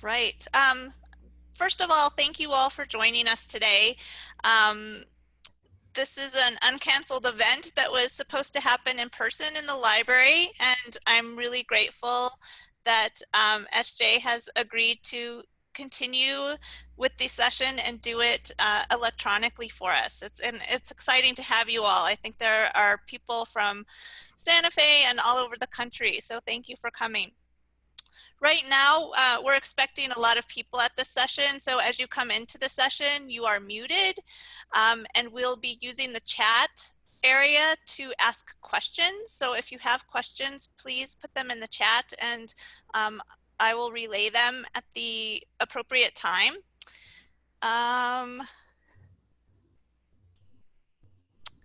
right. First of all, thank you all for joining us today. This is an uncanceled event that was supposed to happen in person in the library, and I'm really grateful that SJ has agreed to continue with the session and do it electronically for us. It's exciting to have you all. I think there are people from Santa Fe and all over the country, so thank you for coming. Right now, we're expecting a lot of people at this session, so as you come into the session, you are muted, and we'll be using the chat area to ask questions. So if you have questions, please put them in the chat, and I will relay them at the appropriate time.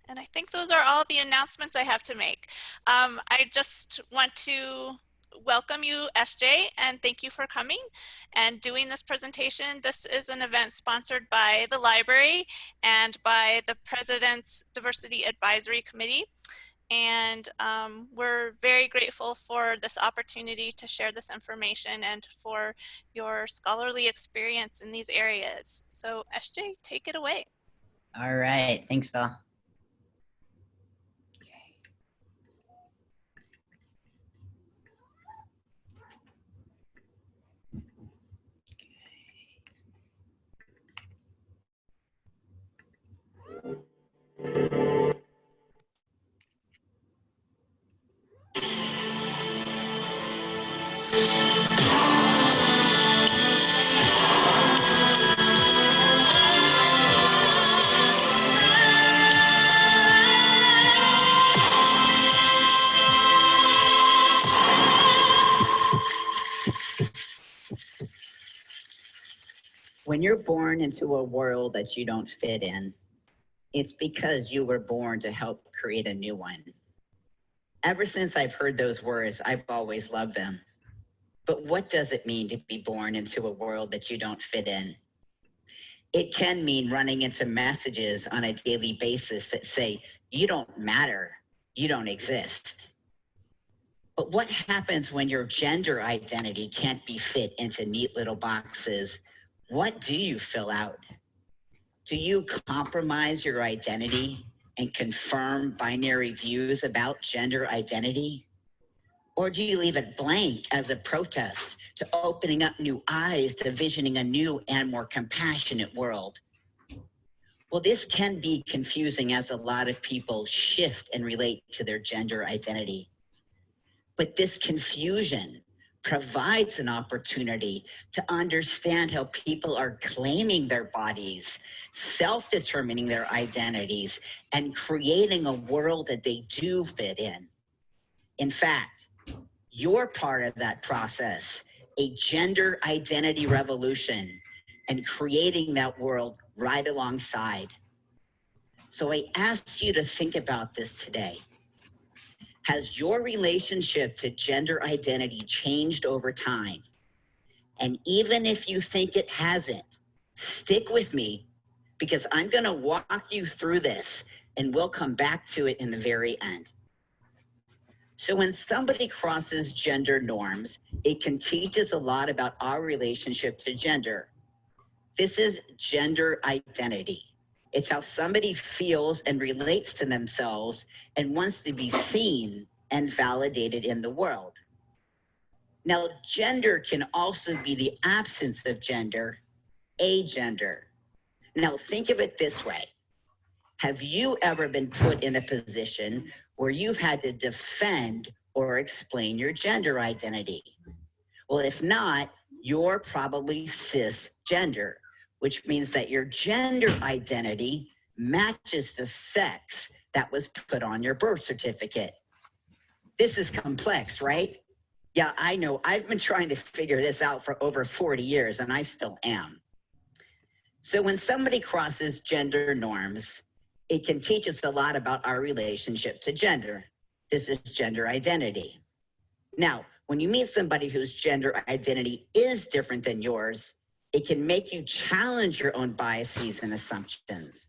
And I think those are all the announcements I have to make. I just want to welcome you, SJ, and thank you for coming and doing this presentation. This is an event sponsored by the library and by the President's Diversity Advisory Committee. And we're very grateful for this opportunity to share this information and for your scholarly experience in these areas. So SJ, take it away. All right, thanks, Val. When you're born into a world that you don't fit in, it's because you were born to help create a new one. Ever since I've heard those words, I've always loved them. But what does it mean to be born into a world that you don't fit in? It can mean running into messages on a daily basis that say, you don't matter, you don't exist. But what happens when your gender identity can't be fit into neat little boxes? What do you fill out? Do you compromise your identity and confirm binary views about gender identity? Or do you leave it blank as a protest to opening up new eyes to visioning a new and more compassionate world? Well, this can be confusing as a lot of people shift and relate to their gender identity. But this confusion provides an opportunity to understand how people are claiming their bodies, self-determining their identities, and creating a world that they do fit in. In fact, you're part of that process, a gender identity revolution, and creating that world right alongside. So I ask you to think about this today. Has your relationship to gender identity changed over time? And even if you think it hasn't, stick with me because I'm going to walk you through this and we'll come back to it in the very end. So when somebody crosses gender norms, it can teach us a lot about our relationship to gender. This is gender identity. It's how somebody feels and relates to themselves and wants to be seen and validated in the world. Now, gender can also be the absence of gender, agender. Now, think of it this way. Have you ever been put in a position where you've had to defend or explain your gender identity? Well, if not, you're probably cisgender, which means that your gender identity matches the sex that was put on your birth certificate. This is complex, right? Yeah, I know. I've been trying to figure this out for over 40 years, and I still am. So when somebody crosses gender norms, it can teach us a lot about our relationship to gender. This is gender identity. Now, when you meet somebody whose gender identity is different than yours, it can make you challenge your own biases and assumptions.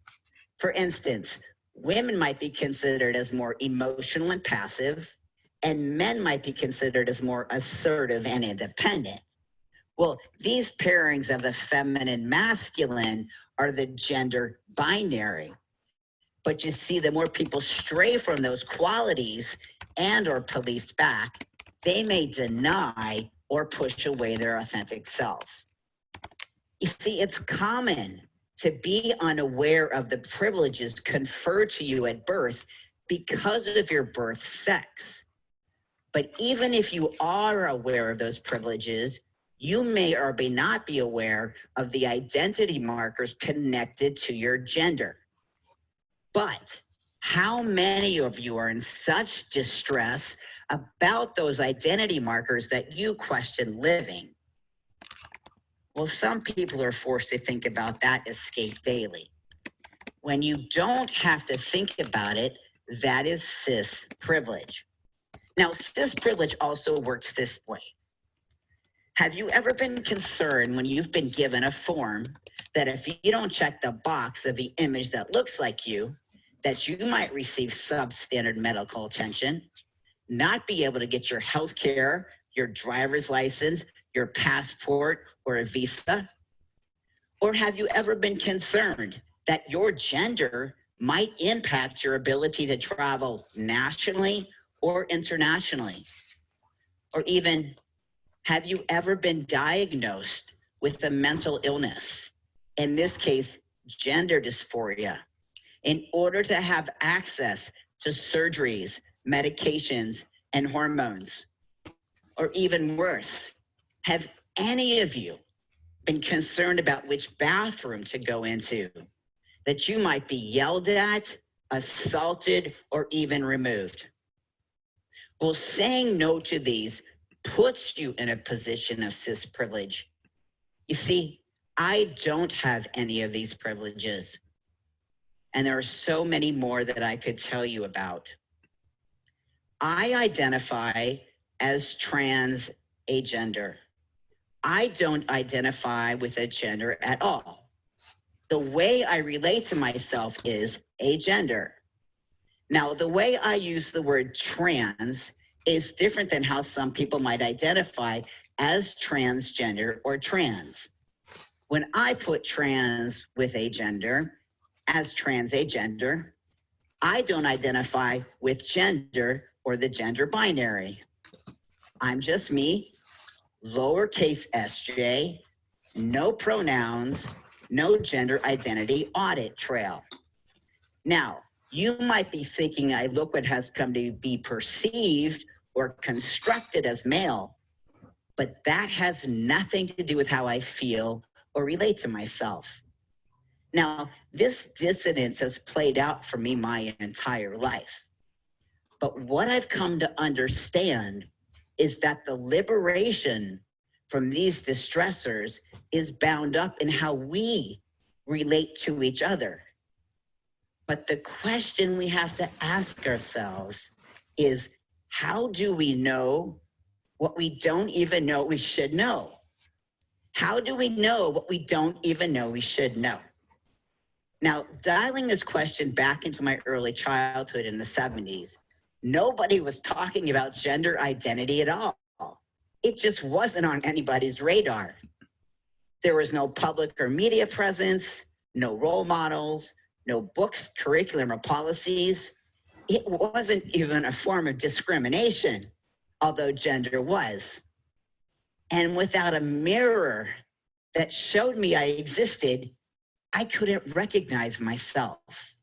For instance, women might be considered as more emotional and passive, and men might be considered as more assertive and independent. Well, these pairings of the feminine masculine are the gender binary. But you see, the more people stray from those qualities and are policed back, they may deny or push away their authentic selves. You see, it's common to be unaware of the privileges conferred to you at birth because of your birth sex. But even if you are aware of those privileges, you may or may not be aware of the identity markers connected to your gender. But how many of you are in such distress about those identity markers that you question living? Well, some people are forced to think about that escape daily. When you don't have to think about it, that is cis privilege. Now, cis privilege also works this way. Have you ever been concerned when you've been given a form that if you don't check the box of the image that looks like you, that you might receive substandard medical attention, not be able to get your health care, your driver's license, your passport, or a visa? Or have you ever been concerned that your gender might impact your ability to travel nationally or internationally? Or even, have you ever been diagnosed with a mental illness, in this case, gender dysphoria, in order to have access to surgeries, medications, and hormones? Or even worse, have any of you been concerned about which bathroom to go into, that you might be yelled at, assaulted, or even removed? Well, saying no to these puts you in a position of cis privilege. You see, I don't have any of these privileges. And there are so many more that I could tell you about. I identify as trans agender. I don't identify with a gender at all. The way I relate to myself is agender. Now, the way I use the word trans is different than how some people might identify as transgender or trans. When I put trans with agender, as trans agender, I don't identify with gender or the gender binary. I'm just me, lowercase SJ, no pronouns, no gender identity audit trail. Now, you might be thinking I look what has come to be perceived or constructed as male, but that has nothing to do with how I feel or relate to myself. Now, this dissonance has played out for me my entire life. But what I've come to understand is that the liberation from these distressors is bound up in how we relate to each other. But the question we have to ask ourselves is, how do we know what we don't even know we should know? How do we know what we don't even know we should know? Now, dialing this question back into my early childhood in the 70s, nobody was talking about gender identity at all. It just wasn't on anybody's radar. There was no public or media presence, no role models, no books, curriculum, or policies. It wasn't even a form of discrimination, although gender was. And without a mirror that showed me I existed, I couldn't recognize myself.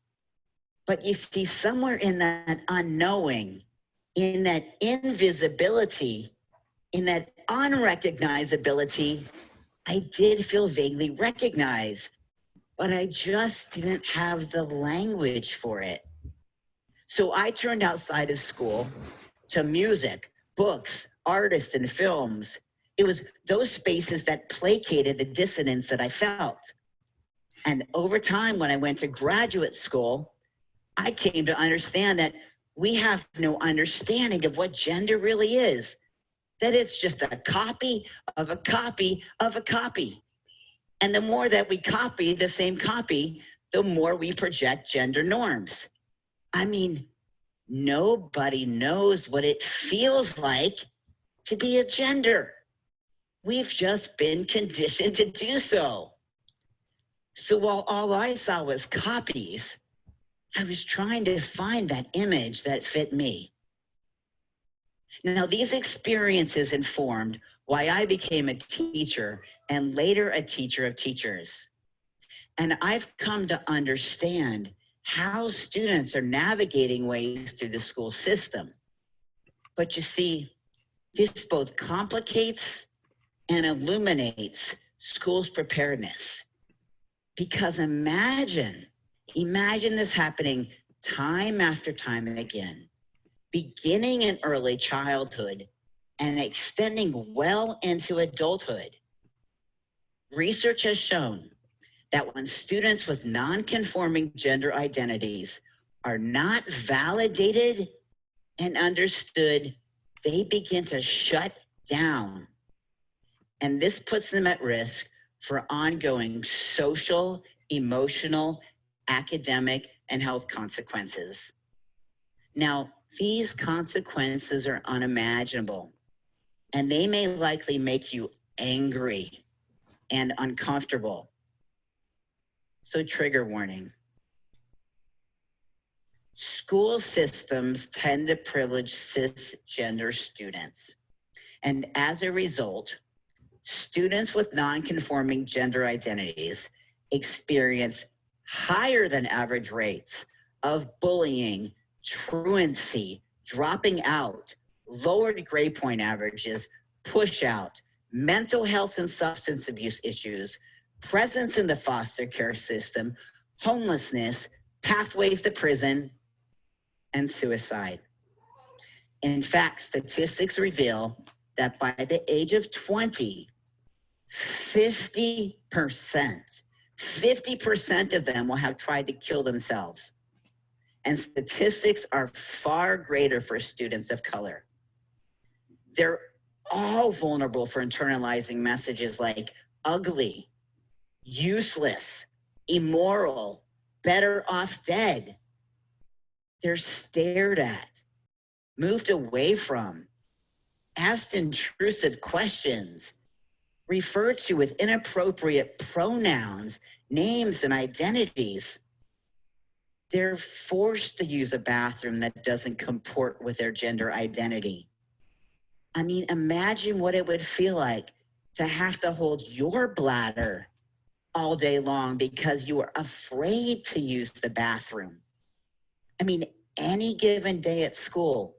But you see, somewhere in that unknowing, in that invisibility, in that unrecognizability, I did feel vaguely recognized, but I just didn't have the language for it. So I turned outside of school to music, books, artists, and films. It was those spaces that placated the dissonance that I felt. And over time, when I went to graduate school, I came to understand that we have no understanding of what gender really is, that it's just a copy of a copy of a copy. And the more that we copy the same copy, the more we project gender norms. I mean, nobody knows what it feels like to be a gender. We've just been conditioned to do so. So while all I saw was copies, I was trying to find that image that fit me. Now, these experiences informed why I became a teacher and later a teacher of teachers. And I've come to understand how students are navigating ways through the school system. But you see, this both complicates and illuminates schools' preparedness. Because imagine this happening time after time and again, beginning in early childhood and extending well into adulthood. Research has shown that when students with non-conforming gender identities are not validated and understood, they begin to shut down. And this puts them at risk for ongoing social, emotional, academic, and health consequences. Now, these consequences are unimaginable, and they may likely make you angry and uncomfortable. So, trigger warning. School systems tend to privilege cisgender students. And as a result, students with non-conforming gender identities experience higher than average rates of bullying, truancy, dropping out, lowered grade point averages, push out, mental health and substance abuse issues, presence in the foster care system, homelessness, pathways to prison, and suicide. In fact, statistics reveal that by the age of 20, 50% of them will have tried to kill themselves. And statistics are far greater for students of color. They're all vulnerable for internalizing messages like ugly, useless, immoral, better off dead. They're stared at, moved away from, asked intrusive questions, referred to with inappropriate pronouns, names, and identities. They're forced to use a bathroom that doesn't comport with their gender identity. I mean, imagine what it would feel like to have to hold your bladder all day long because you are afraid to use the bathroom. I mean, any given day at school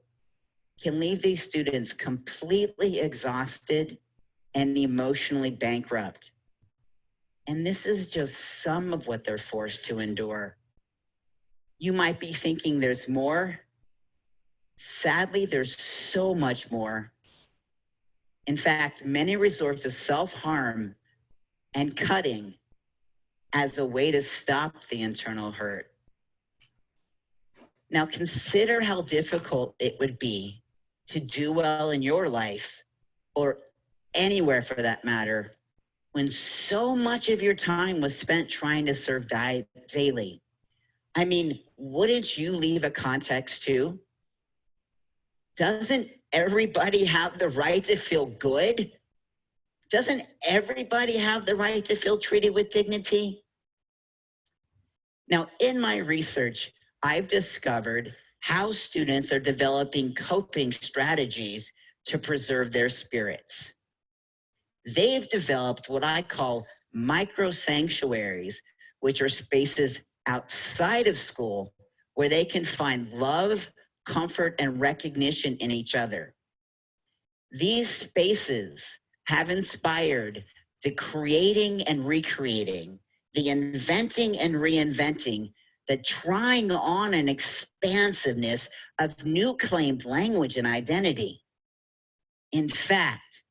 can leave these students completely exhausted and emotionally bankrupt. And this is just some of what they're forced to endure. You might be thinking there's more. Sadly, there's so much more. In fact, many resort to self-harm and cutting as a way to stop the internal hurt. Now, consider how difficult it would be to do well in your life, or anywhere for that matter, when so much of your time was spent trying to serve daily. I mean, wouldn't you leave a context too? Doesn't everybody have the right to feel good? Doesn't everybody have the right to feel treated with dignity? Now, in my research, I've discovered how students are developing coping strategies to preserve their spirits. They've developed what I call micro sanctuaries, which are spaces outside of school where they can find love, comfort, and recognition in each other. These spaces have inspired the creating and recreating, the inventing and reinventing, the trying on and expansiveness of new claimed language and identity. In fact,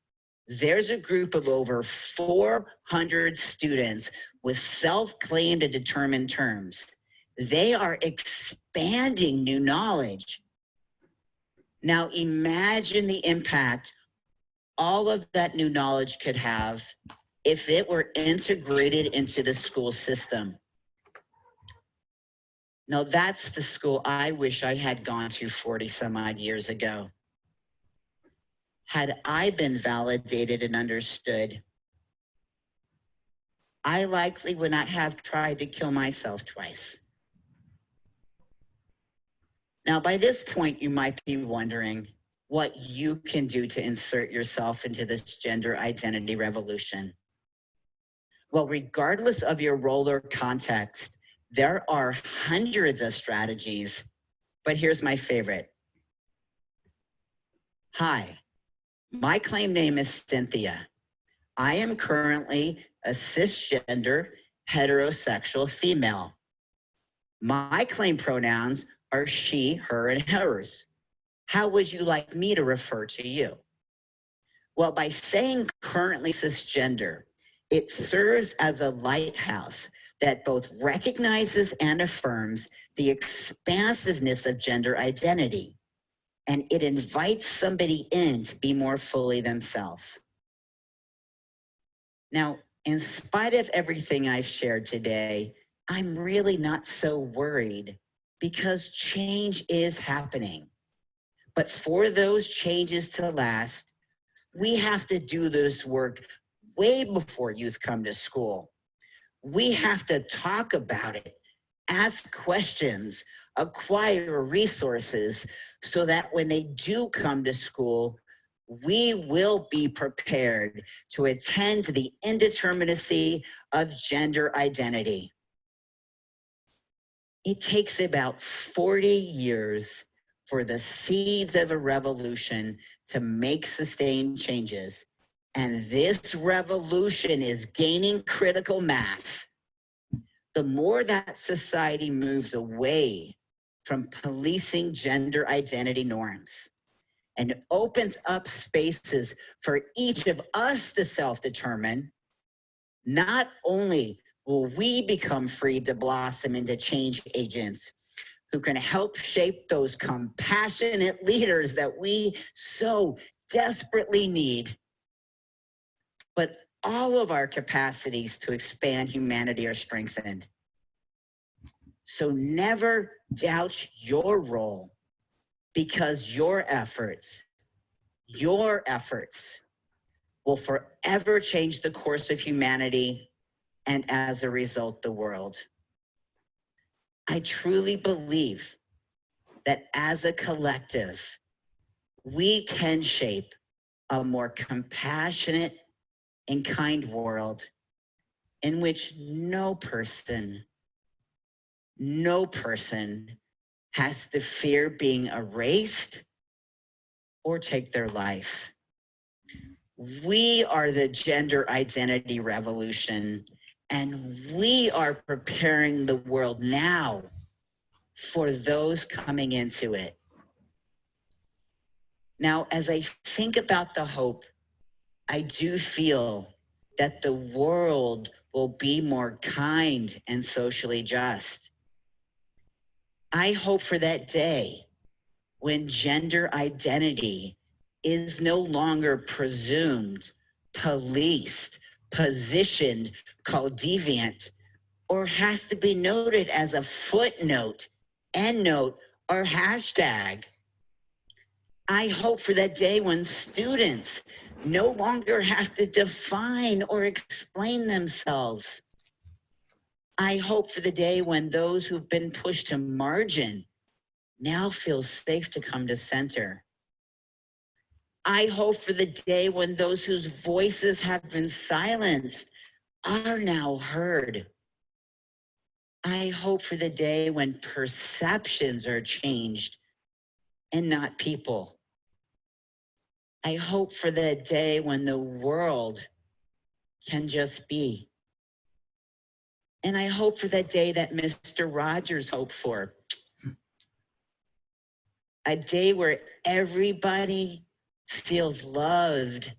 there's a group of over 400 students with self-claimed and determined terms. They are expanding new knowledge. Now imagine the impact all of that new knowledge could have if it were integrated into the school system. Now that's the school I wish I had gone to 40 some odd years ago. Had I been validated and understood, I likely would not have tried to kill myself twice. Now, by this point, you might be wondering what you can do to insert yourself into this gender identity revolution. Well, regardless of your role or context, there are hundreds of strategies, but here's my favorite. Hi, my claim name is Cynthia. I am currently a cisgender heterosexual female. My claim pronouns are she, her, and hers. How would you like me to refer to you? Well, by saying currently cisgender, it serves as a lighthouse that both recognizes and affirms the expansiveness of gender identity, and it invites somebody in to be more fully themselves. Now, in spite of everything I've shared today, I'm really not so worried because change is happening. But for those changes to last, we have to do this work way before youth come to school. We have to talk about it, ask questions, acquire resources so that when they do come to school, we will be prepared to attend to the indeterminacy of gender identity. It takes about 40 years for the seeds of a revolution to make sustained changes. And this revolution is gaining critical mass. The more that society moves away from policing gender identity norms and opens up spaces for each of us to self-determine, not only will we become free to blossom into change agents who can help shape those compassionate leaders that we so desperately need, but all of our capacities to expand humanity are strengthened. So never doubt your role, because your efforts will forever change the course of humanity and as a result, the world. I truly believe that as a collective, we can shape a more compassionate and kind world in which no person has to fear being erased or take their life. We are the gender identity revolution, and we are preparing the world now for those coming into it. Now, as I think about the hope, I do feel that the world will be more kind and socially just. I hope for that day when gender identity is no longer presumed, policed, positioned, called deviant, or has to be noted as a footnote, endnote, or hashtag. I hope for that day when students no longer have to define or explain themselves. I hope for the day when those who've been pushed to margin now feel safe to come to center. I hope for the day when those whose voices have been silenced are now heard. I hope for the day when perceptions are changed and not people. I hope for the day when the world can just be. And I hope for that day that Mr. Rogers hoped for. A day where everybody feels loved,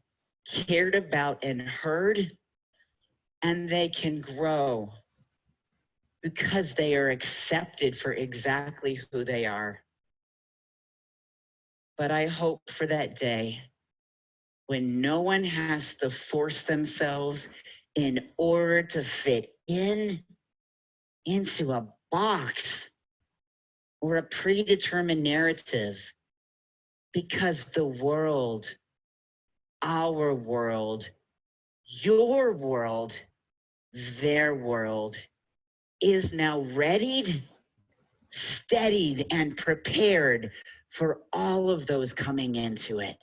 cared about, and heard, and they can grow because they are accepted for exactly who they are. But I hope for that day when no one has to force themselves in order to fit into a box or a predetermined narrative, because the world our world, your world, their world is now readied, steadied, and prepared for all of those coming into it.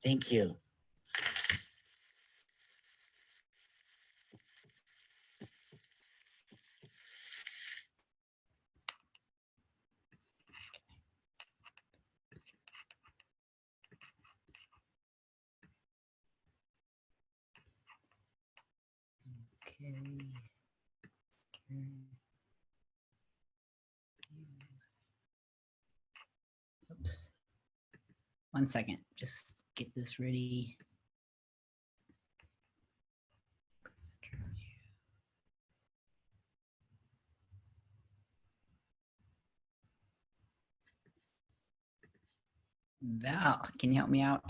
Thank you. Okay. Oops. 1 second, just get this ready. Val, can you help me out?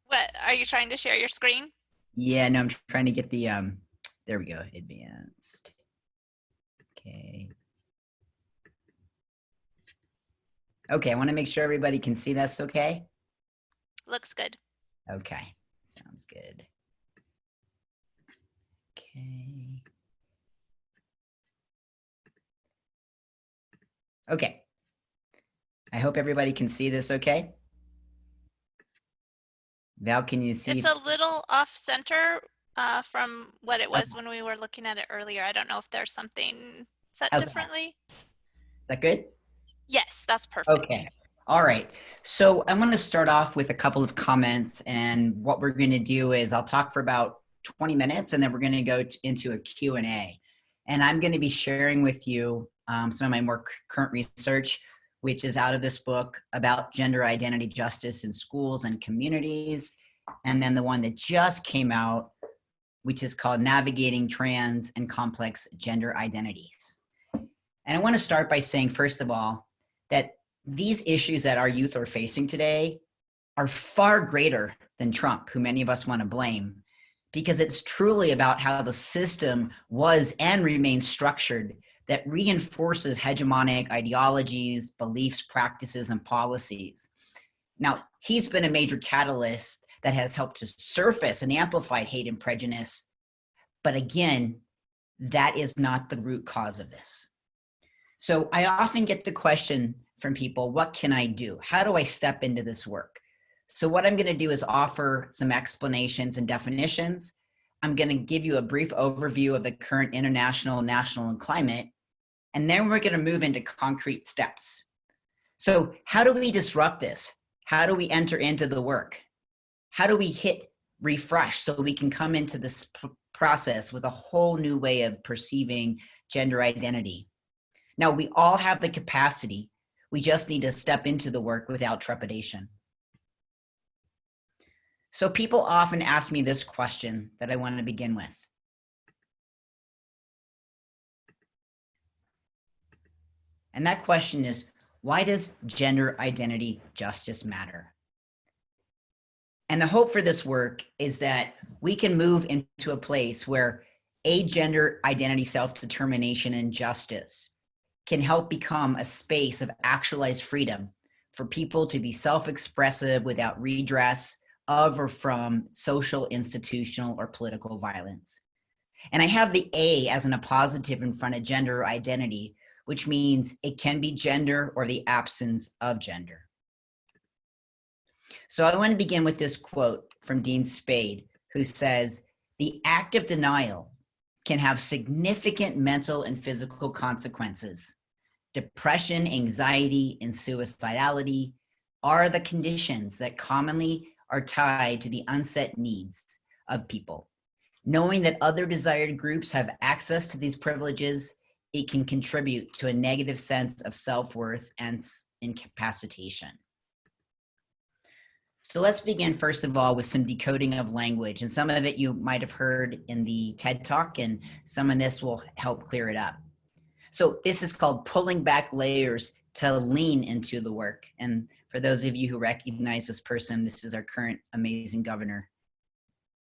What, are you trying to share your screen? Yeah, no, I'm trying to get the, there we go, advanced. Okay. Okay, I want to make sure everybody can see this okay? Looks good. Okay, sounds good. Okay. Okay. I hope everybody can see this okay? Val, can you see? It's a little off center from what it was Okay. when we were looking at it earlier. I don't know if there's something set How's that? differently. Is that good? Yes, that's perfect. Okay. All right. So I'm going to start off with a couple of comments, and what we're going to do is I'll talk for about 20 minutes, and then we're going to go into a Q&A. And I'm going to be sharing with you some of my more current research, which is out of this book about gender identity justice in schools and communities. And then the one that just came out, which is called Navigating Trans and Complex Gender Identities. And I want to start by saying, first of all, that these issues that our youth are facing today are far greater than Trump, who many of us want to blame, because it's truly about how the system was and remains structured that reinforces hegemonic ideologies, beliefs, practices, and policies. Now, he's been a major catalyst that has helped to surface and amplify hate and prejudice. But again, that is not the root cause of this. So I often get the question from people, what can I do? How do I step into this work? So what I'm going to do is offer some explanations and definitions. I'm going to give you a brief overview of the current international, national, and climate, and then we're going to move into concrete steps. So how do we disrupt this? How do we enter into the work? How do we hit refresh so we can come into this process with a whole new way of perceiving gender identity? Now, we all have the capacity. We just need to step into the work without trepidation. So people often ask me this question that I want to begin with. And that question is, why does gender identity justice matter? And the hope for this work is that we can move into a place where gender identity self-determination and justice can help become a space of actualized freedom for people to be self-expressive without redress of or from social, institutional, or political violence. And I have the A as an appositive in front of gender identity, which means it can be gender or the absence of gender. So I want to begin with this quote from Dean Spade, who says, "The act of denial can have significant mental and physical consequences. Depression, anxiety, and suicidality are the conditions that commonly are tied to the unset needs of people. Knowing that other desired groups have access to these privileges, it can contribute to a negative sense of self-worth and incapacitation." So let's begin, first of all, with some decoding of language. And some of it you might have heard in the TED Talk, and some of this will help clear it up. So this is called pulling back layers to lean into the work. And for those of you who recognize this person, this is our current amazing governor,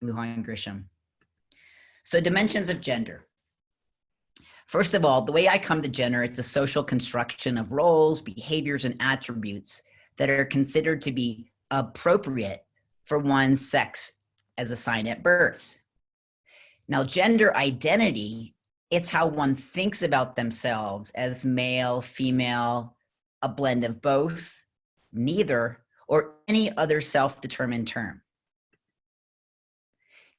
Lujan Grisham. So dimensions of gender. First of all, the way I come to gender, it's a social construction of roles, behaviors, and attributes that are considered to be appropriate for one's sex as assigned at birth. Now, gender identity, it's how one thinks about themselves as male, female, a blend of both, neither, or any other self-determined term.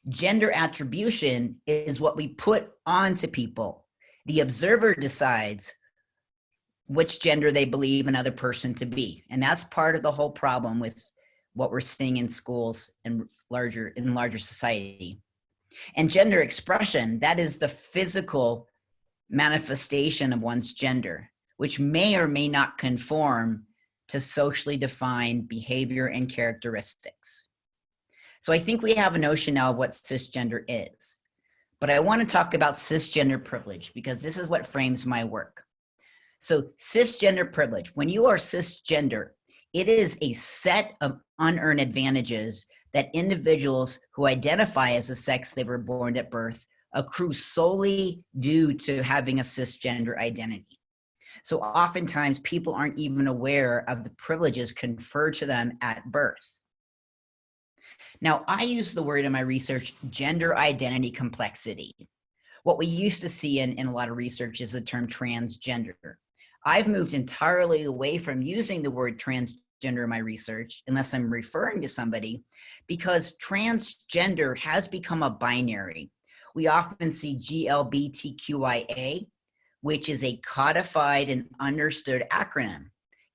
Gender attribution is what we put onto people. The observer decides which gender they believe another person to be. And that's part of the whole problem with what we're seeing in schools and in larger society. And gender expression, that is the physical manifestation of one's gender, which may or may not conform to socially defined behavior and characteristics. So I think we have a notion now of what cisgender is. But I want to talk about cisgender privilege because this is what frames my work. So cisgender privilege, when you are cisgender, it is a set of unearned advantages that individuals who identify as the sex they were born at birth accrue solely due to having a cisgender identity. So oftentimes people aren't even aware of the privileges conferred to them at birth. Now, I use the word in my research, gender identity complexity. What we used to see in a lot of research is the term transgender. I've moved entirely away from using the word transgender in my research, unless I'm referring to somebody, because transgender has become a binary. We often see GLBTQIA, which is a codified and understood acronym,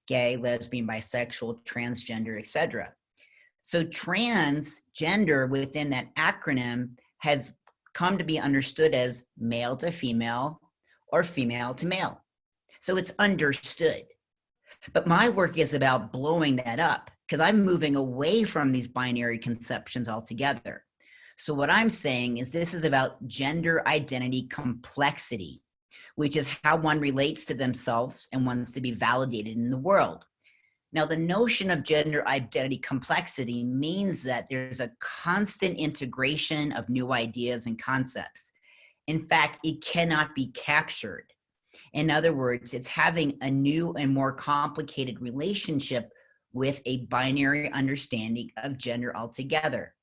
gay, lesbian, bisexual, transgender, etc. So transgender within that acronym has come to be understood as male to female or female to male. So it's understood. But my work is about blowing that up because I'm moving away from these binary conceptions altogether. So what I'm saying is this is about gender identity complexity, which is how one relates to themselves and wants to be validated in the world. Now, the notion of gender identity complexity means that there's a constant integration of new ideas and concepts. In fact, it cannot be captured. In other words, it's having a new and more complicated relationship with a binary understanding of gender altogether.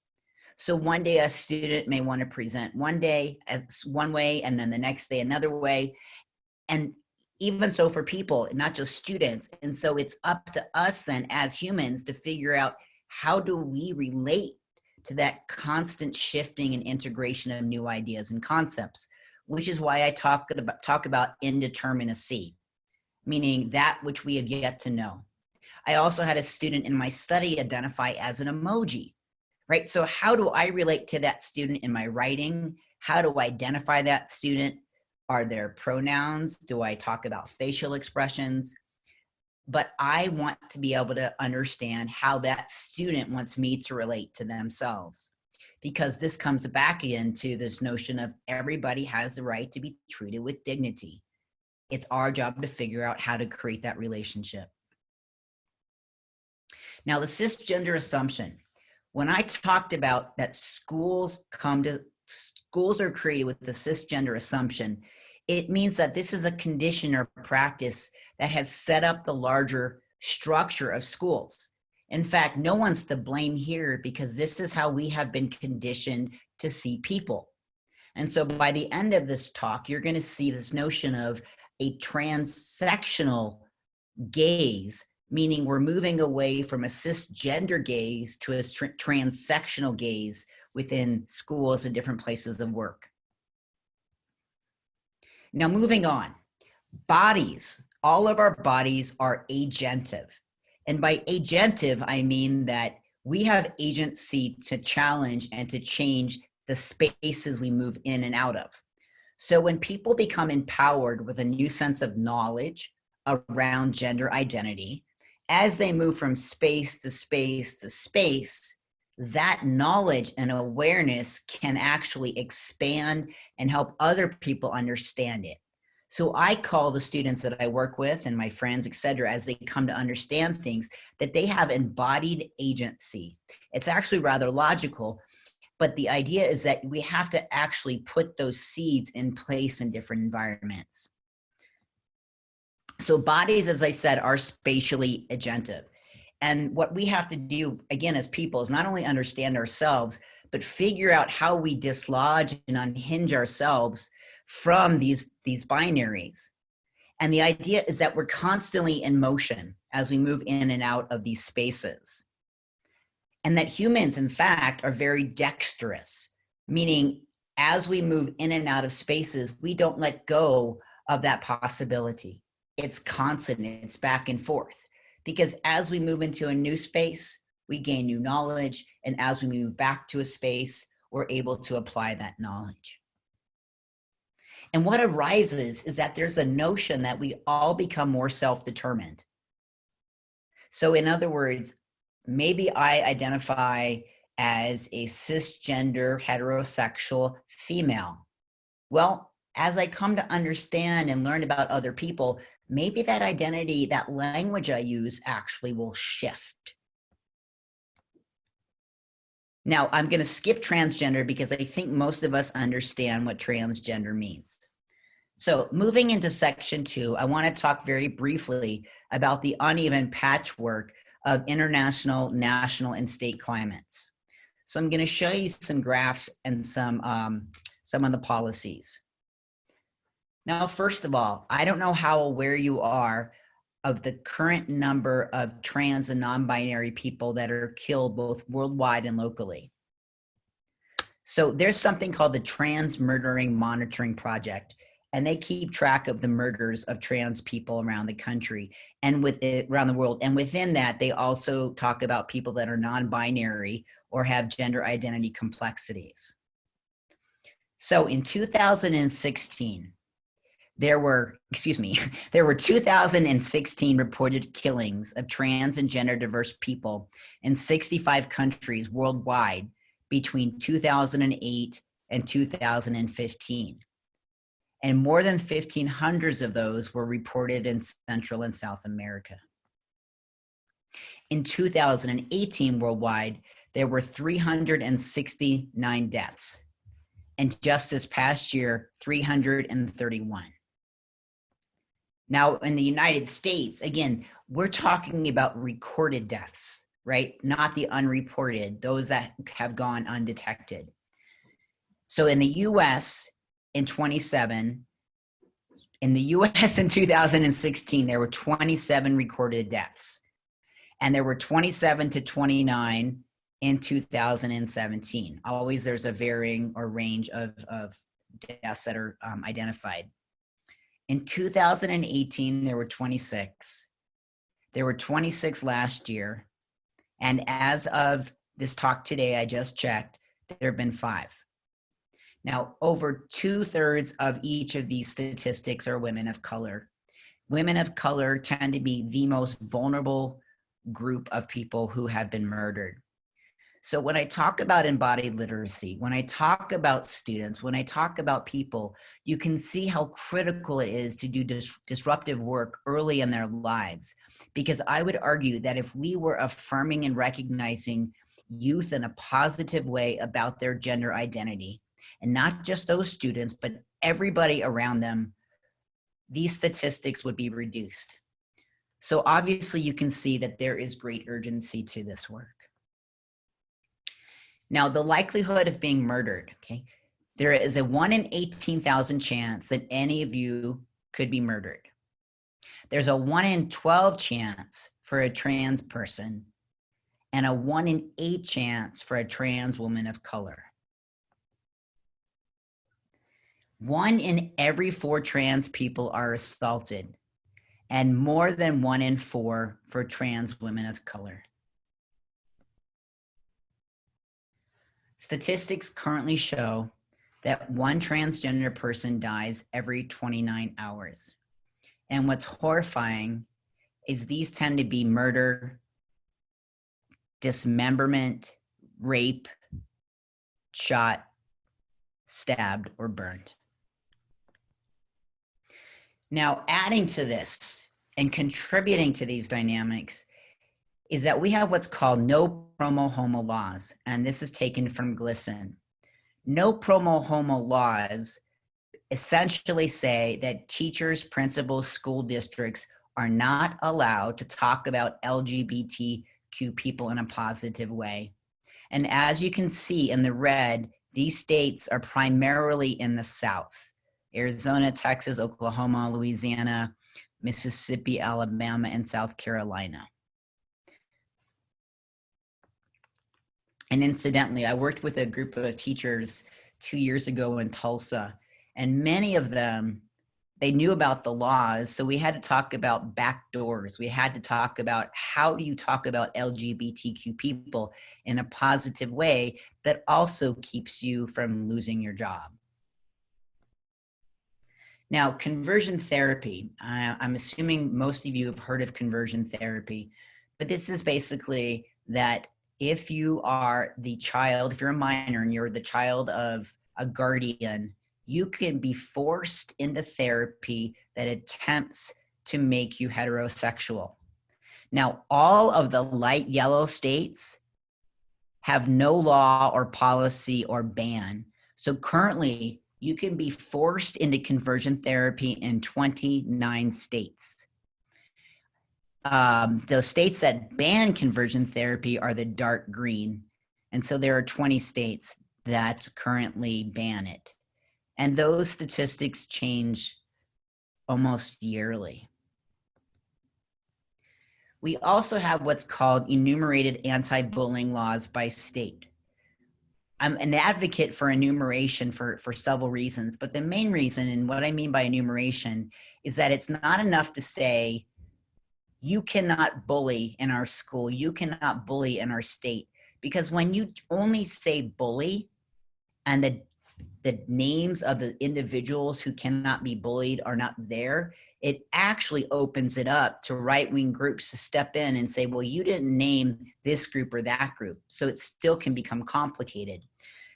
So one day a student may want to present one day as one way and then the next day another way. And even so for people, not just students. And so it's up to us then as humans to figure out how do we relate to that constant shifting and integration of new ideas and concepts, which is why I talk about indeterminacy, meaning that which we have yet to know. I also had a student in my study identify as an emoji, right? So how do I relate to that student in my writing? How do I identify that student? Are there pronouns? Do I talk about facial expressions? But I want to be able to understand how that student wants me to relate to themselves, because this comes back into this notion of everybody has the right to be treated with dignity. It's our job to figure out how to create that relationship. Now, the cisgender assumption. When I talked about that schools are created with the cisgender assumption, it means that this is a condition or practice that has set up the larger structure of schools. In fact, no one's to blame here because this is how we have been conditioned to see people. And so by the end of this talk, you're going to see this notion of a transsectional gaze, meaning we're moving away from a cisgender gaze to a transsectional gaze within schools and different places of work. Now, moving on, bodies, all of our bodies are agentive. And by agentive, I mean that we have agency to challenge and to change the spaces we move in and out of. So when people become empowered with a new sense of knowledge around gender identity, as they move from space to space to space, that knowledge and awareness can actually expand and help other people understand it. So I call the students that I work with and my friends, et cetera, as they come to understand things, that they have embodied agency. It's actually rather logical, but the idea is that we have to actually put those seeds in place in different environments. So bodies, as I said, are spatially agentive. And what we have to do, again, as people, is not only understand ourselves, but figure out how we dislodge and unhinge ourselves from these binaries. And the idea is that we're constantly in motion as we move in and out of these spaces. And that humans, in fact, are very dexterous, meaning as we move in and out of spaces, we don't let go of that possibility. It's constant, it's back and forth. Because as we move into a new space, we gain new knowledge. And as we move back to a space, we're able to apply that knowledge. And what arises is that there's a notion that we all become more self-determined. So in other words, maybe I identify as a cisgender heterosexual female. Well, as I come to understand and learn about other people, maybe that identity, that language I use actually will shift. Now, I'm going to skip transgender because I think most of us understand what transgender means. So moving into section 2, I want to talk very briefly about the uneven patchwork of international, national, and state climates. So I'm going to show you some graphs and some of the policies. Now, first of all, I don't know how aware you are of the current number of trans and non-binary people that are killed both worldwide and locally. So there's something called the Trans Murdering Monitoring Project, and they keep track of the murders of trans people around the country and around the world. And within that, they also talk about people that are non-binary or have gender identity complexities. So in 2016, there were 2,016 reported killings of trans and gender diverse people in 65 countries worldwide between 2008 and 2015. And more than 1,500 of those were reported in Central and South America. In 2018 worldwide, there were 369 deaths. And just this past year, 331. Now, in the United States, again, we're talking about recorded deaths, right? Not the unreported, those that have gone undetected. So in the US in 2016, there were 27 recorded deaths. And there were 27 to 29 in 2017. Always there's a varying or range of deaths that are identified. In 2018, there were 26. There were 26 last year. And as of this talk today, I just checked, there have been 5. Now, over 2/3 of each of these statistics are women of color. Women of color tend to be the most vulnerable group of people who have been murdered. So when I talk about embodied literacy, when I talk about students, when I talk about people, you can see how critical it is to do disruptive work early in their lives. Because I would argue that if we were affirming and recognizing youth in a positive way about their gender identity, and not just those students, but everybody around them, these statistics would be reduced. So obviously you can see that there is great urgency to this work. Now, the likelihood of being murdered, okay? There is a 1 in 18,000 chance that any of you could be murdered. There's a 1 in 12 chance for a trans person and a 1 in 8 chance for a trans woman of color. 1 in every 4 trans people are assaulted, and more than 1 in 4 for trans women of color. Statistics currently show that 1 transgender person dies every 29 hours. And what's horrifying is these tend to be murder, dismemberment, rape, shot, stabbed, or burned. Now, adding to this and contributing to these dynamics is that we have what's called no promo homo laws, and this is taken from GLSEN. No promo homo laws essentially say that teachers, principals, school districts are not allowed to talk about LGBTQ people in a positive way. And as you can see in the red, these states are primarily in the South: Arizona, Texas, Oklahoma, Louisiana, Mississippi, Alabama, and South Carolina. And incidentally, I worked with a group of teachers 2 years ago in Tulsa, and many of them, they knew about the laws. So we had to talk about back doors. We had to talk about how do you talk about LGBTQ people in a positive way that also keeps you from losing your job. Now, conversion therapy, I'm assuming most of you have heard of conversion therapy, but this is basically that if you are the child, if you're a minor and you're the child of a guardian, you can be forced into therapy that attempts to make you heterosexual. Now, all of the light yellow states have no law or policy or ban. So currently, you can be forced into conversion therapy in 29 states. The states that ban conversion therapy are the dark green. And so there are 20 states that currently ban it. And those statistics change almost yearly. We also have what's called enumerated anti-bullying laws by state. I'm an advocate for enumeration for several reasons, but the main reason, and what I mean by enumeration, is that it's not enough to say, you cannot bully in our school, you cannot bully in our state. Because when you only say bully and the names of the individuals who cannot be bullied are not there, it actually opens it up to right-wing groups to step in and say, well, you didn't name this group or that group. So it still can become complicated.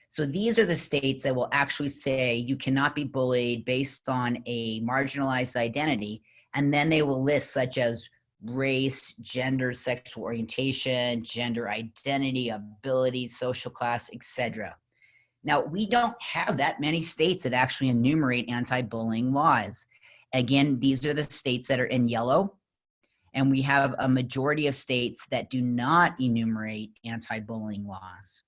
So these are the states that will actually say you cannot be bullied based on a marginalized identity. And then they will list such as race, gender, sexual orientation, gender identity, ability, social class, etc. Now, we don't have that many states that actually enumerate anti-bullying laws. Again, these are the states that are in yellow, and we have a majority of states that do not enumerate anti-bullying laws.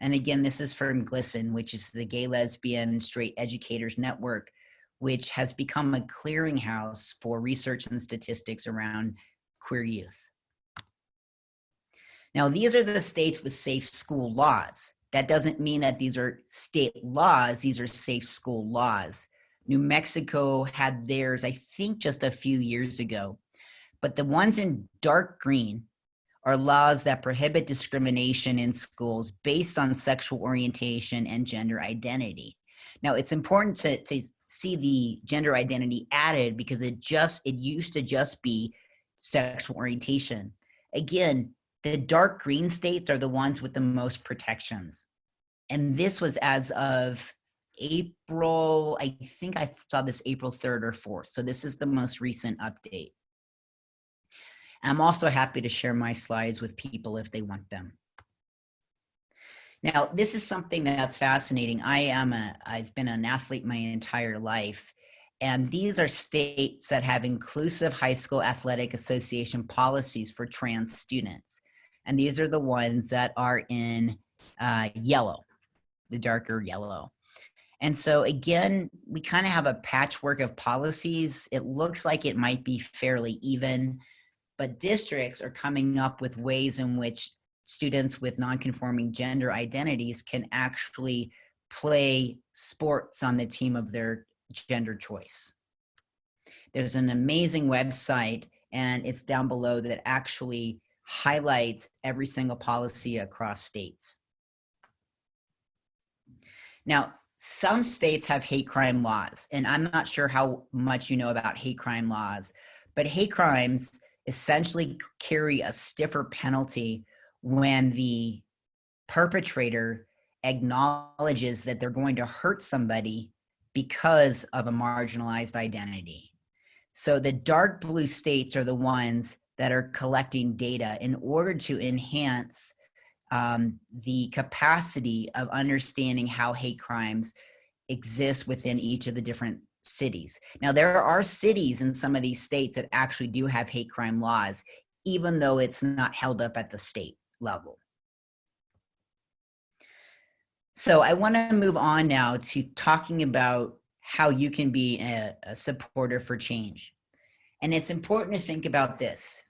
And again, this is from GLSEN, which is the Gay, Lesbian, and Straight Educators Network, which has become a clearinghouse for research and statistics around queer youth. Now, these are the states with safe school laws. That doesn't mean that these are state laws, these are safe school laws. New Mexico had theirs, I think, just a few years ago. But the ones in dark green are laws that prohibit discrimination in schools based on sexual orientation and gender identity. Now, it's important to see the gender identity added because it used to just be sexual orientation. Again, the dark green states are the ones with the most protections. And this was as of April, I think I saw this April 3rd or 4th. So this is the most recent update. I'm also happy to share my slides with people if they want them. Now, this is something that's fascinating. I've been an athlete my entire life, and these are states that have inclusive high school athletic association policies for trans students. And these are the ones that are in yellow, the darker yellow. And so again, we kind of have a patchwork of policies. It looks like it might be fairly even, but districts are coming up with ways in which students with non-conforming gender identities can actually play sports on the team of their gender choice. There's an amazing website, and it's down below, that actually highlights every single policy across states. Now, some states have hate crime laws, and I'm not sure how much you know about hate crime laws, but hate crimes essentially carry a stiffer penalty when the perpetrator acknowledges that they're going to hurt somebody because of a marginalized identity. So the dark blue states are the ones that are collecting data in order to enhance the capacity of understanding how hate crimes exist within each of the different cities. Now, there are cities in some of these states that actually do have hate crime laws, even though it's not held up at the state level. So I want to move on now to talking about how you can be a supporter for change. And it's important to think about this.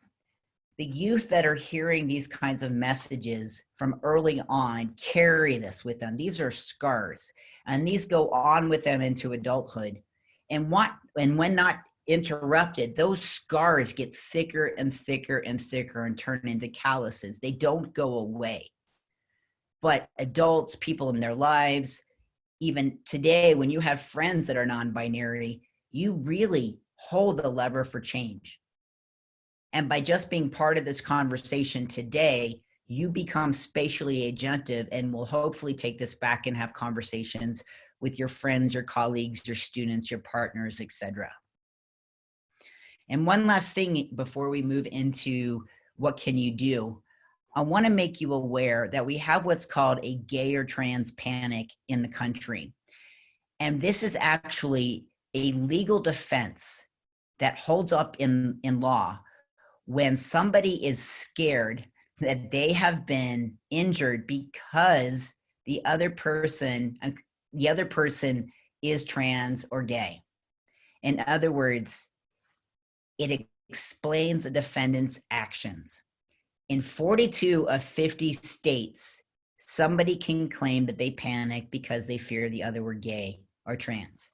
The youth that are hearing these kinds of messages from early on carry this with them. These are scars, and these go on with them into adulthood. And when not interrupted, those scars get thicker and thicker and thicker and turn into calluses. They don't go away. But adults, people in their lives, even today, when you have friends that are non-binary, you really hold the lever for change. And by just being part of this conversation today, you become spatially agentive and will hopefully take this back and have conversations with your friends, your colleagues, your students, your partners, etc. And one last thing before we move into what can you do, I want to make you aware that we have what's called a gay or trans panic in the country. And this is actually a legal defense that holds up in law when somebody is scared that they have been injured because the other person is trans or gay. In other words, it explains a defendant's actions. In 42 of 50 states, somebody can claim that they panicked because they fear the other were gay or trans.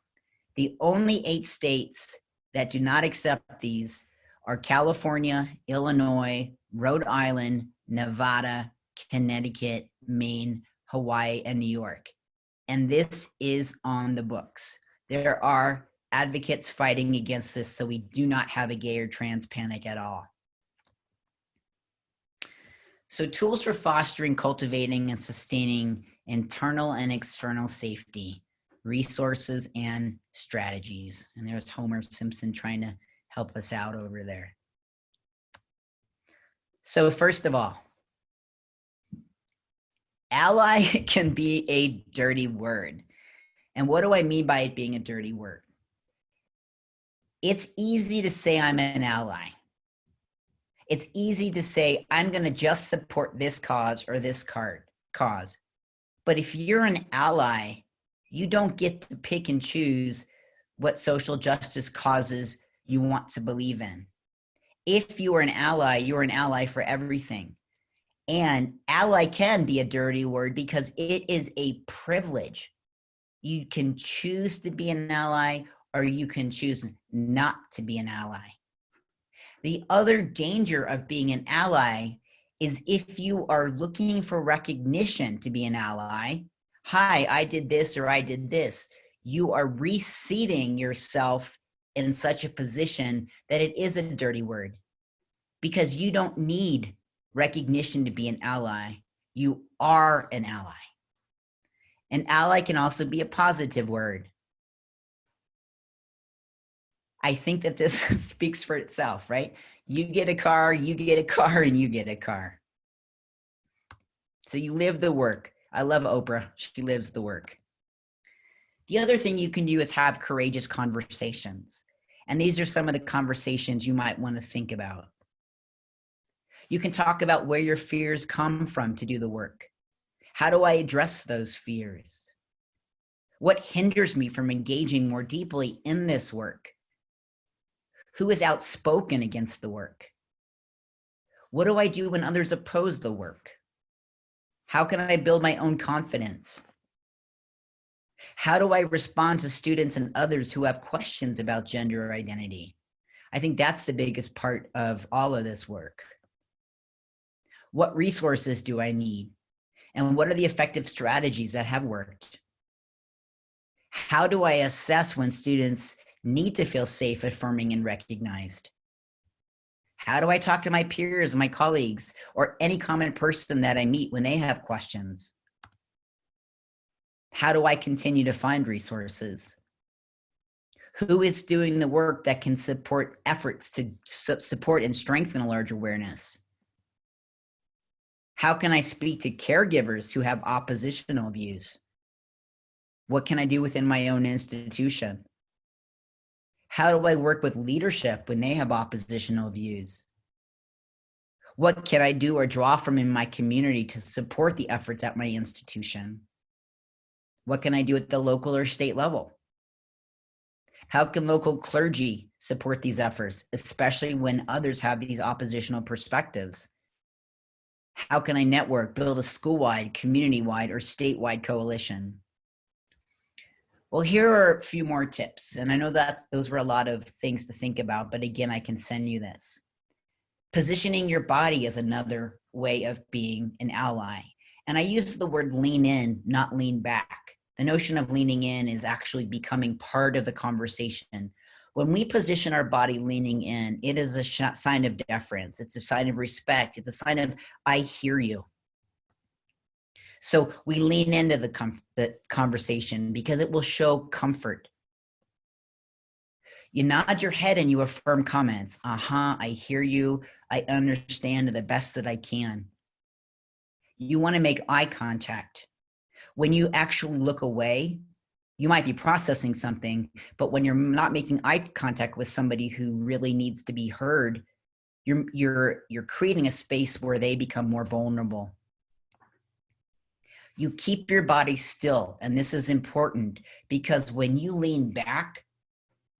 The only 8 states that do not accept these are California, Illinois, Rhode Island, Nevada, Connecticut, Maine, Hawaii, and New York. And this is on the books. There are advocates fighting against this, so we do not have a gay or trans panic at all. So tools for fostering, cultivating, and sustaining internal and external safety, resources, and strategies. And there's Homer Simpson trying to help us out over there. So first of all, ally can be a dirty word. And what do I mean by it being a dirty word? It's easy to say I'm an ally. It's easy to say, I'm going to just support this cause or this cause. But if you're an ally, you don't get to pick and choose what social justice causes you want to believe in. If you are an ally, you're an ally for everything. And ally can be a dirty word because it is a privilege. You can choose to be an ally or you can choose not to be an ally. The other danger of being an ally is if you are looking for recognition to be an ally, hi, I did this or I did this, you are reseating yourself in such a position that it is a dirty word because you don't need recognition to be an ally. You are an ally. An ally can also be a positive word. I think that this speaks for itself, right? You get a car, and you get a car. So you live the work. I love Oprah. She lives the work. The other thing you can do is have courageous conversations. And these are some of the conversations you might want to think about. You can talk about where your fears come from to do the work. How do I address those fears? What hinders me from engaging more deeply in this work? Who is outspoken against the work? What do I do when others oppose the work? How can I build my own confidence? How do I respond to students and others who have questions about gender identity? I think that's the biggest part of all of this work. What resources do I need? And what are the effective strategies that have worked? How do I assess when students need to feel safe, affirming, and recognized? How do I talk to my peers, my colleagues, or any common person that I meet when they have questions? How do I continue to find resources? Who is doing the work that can support efforts to support and strengthen a larger awareness? How can I speak to caregivers who have oppositional views? What can I do within my own institution? How do I work with leadership when they have oppositional views? What can I do or draw from in my community to support the efforts at my institution? What can I do at the local or state level? How can local clergy support these efforts, especially when others have these oppositional perspectives? How can I network, build a school-wide, community-wide, or statewide coalition? Well, here are a few more tips. And I know those were a lot of things to think about, but again, I can send you this. Positioning your body is another way of being an ally. And I use the word lean in, not lean back. The notion of leaning in is actually becoming part of the conversation. When we position our body leaning in, it is a sign of deference. It's a sign of respect. It's a sign of, I hear you. So we lean into the conversation because it will show comfort. You nod your head and you affirm comments. I hear you. I understand the best that I can. You want to make eye contact. When you actually look away, you might be processing something, but when you're not making eye contact with somebody who really needs to be heard, you're creating a space where they become more vulnerable. You keep your body still, and this is important because when you lean back,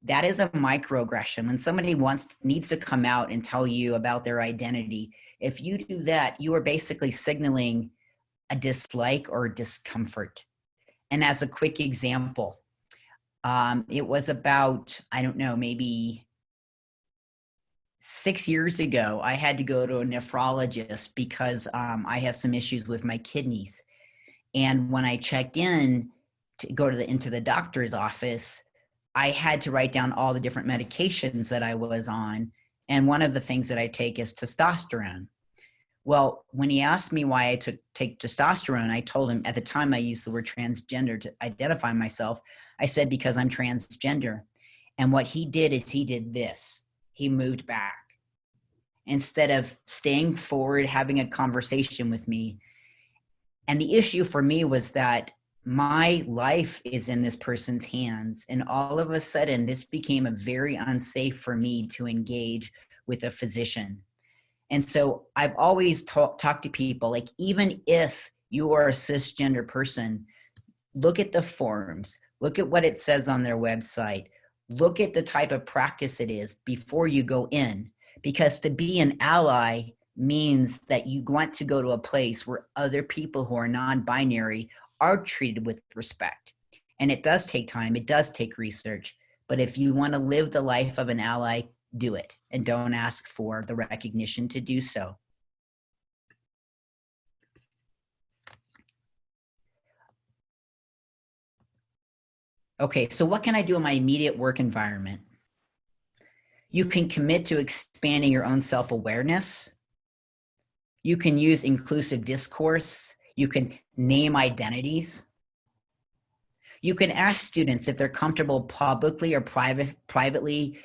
that is a microaggression. When somebody needs to come out and tell you about their identity, if you do that, you are basically signaling a dislike or discomfort. And as a quick example, it was about, I don't know, maybe 6 years ago, I had to go to a nephrologist because I have some issues with my kidneys. And when I checked in to go into the doctor's office, I had to write down all the different medications that I was on. And one of the things that I take is testosterone. Well, when he asked me why I take testosterone, I told him at the time I used the word transgender to identify myself. I said, because I'm transgender. And what he did is he did this. He moved back. Instead of staying forward, having a conversation with me. And the issue for me was that my life is in this person's hands. And all of a sudden, this became a very unsafe for me to engage with a physician. And so I've always talked to people, like, even if you are a cisgender person, look at the forms, look at what it says on their website, look at the type of practice it is before you go in. Because to be an ally means that you want to go to a place where other people who are non-binary are treated with respect. And it does take time, it does take research, but if you want to live the life of an ally, do it and don't ask for the recognition to do so. Okay, so what can I do in my immediate work environment? You can commit to expanding your own self-awareness. You can use inclusive discourse. You can name identities. You can ask students if they're comfortable publicly or privately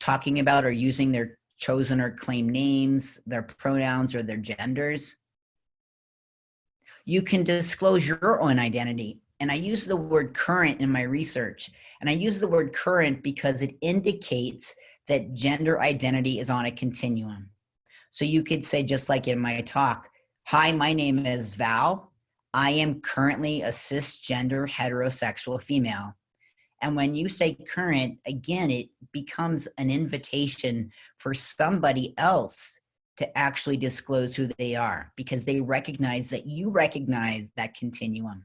talking about or using their chosen or claimed names, their pronouns, or their genders. You can disclose your own identity. And I use the word current in my research. And I use the word current because it indicates that gender identity is on a continuum. So you could say, just like in my talk, hi, my name is Val. I am currently a cisgender heterosexual female. And when you say current, again, it becomes an invitation for somebody else to actually disclose who they are because they recognize that you recognize that continuum.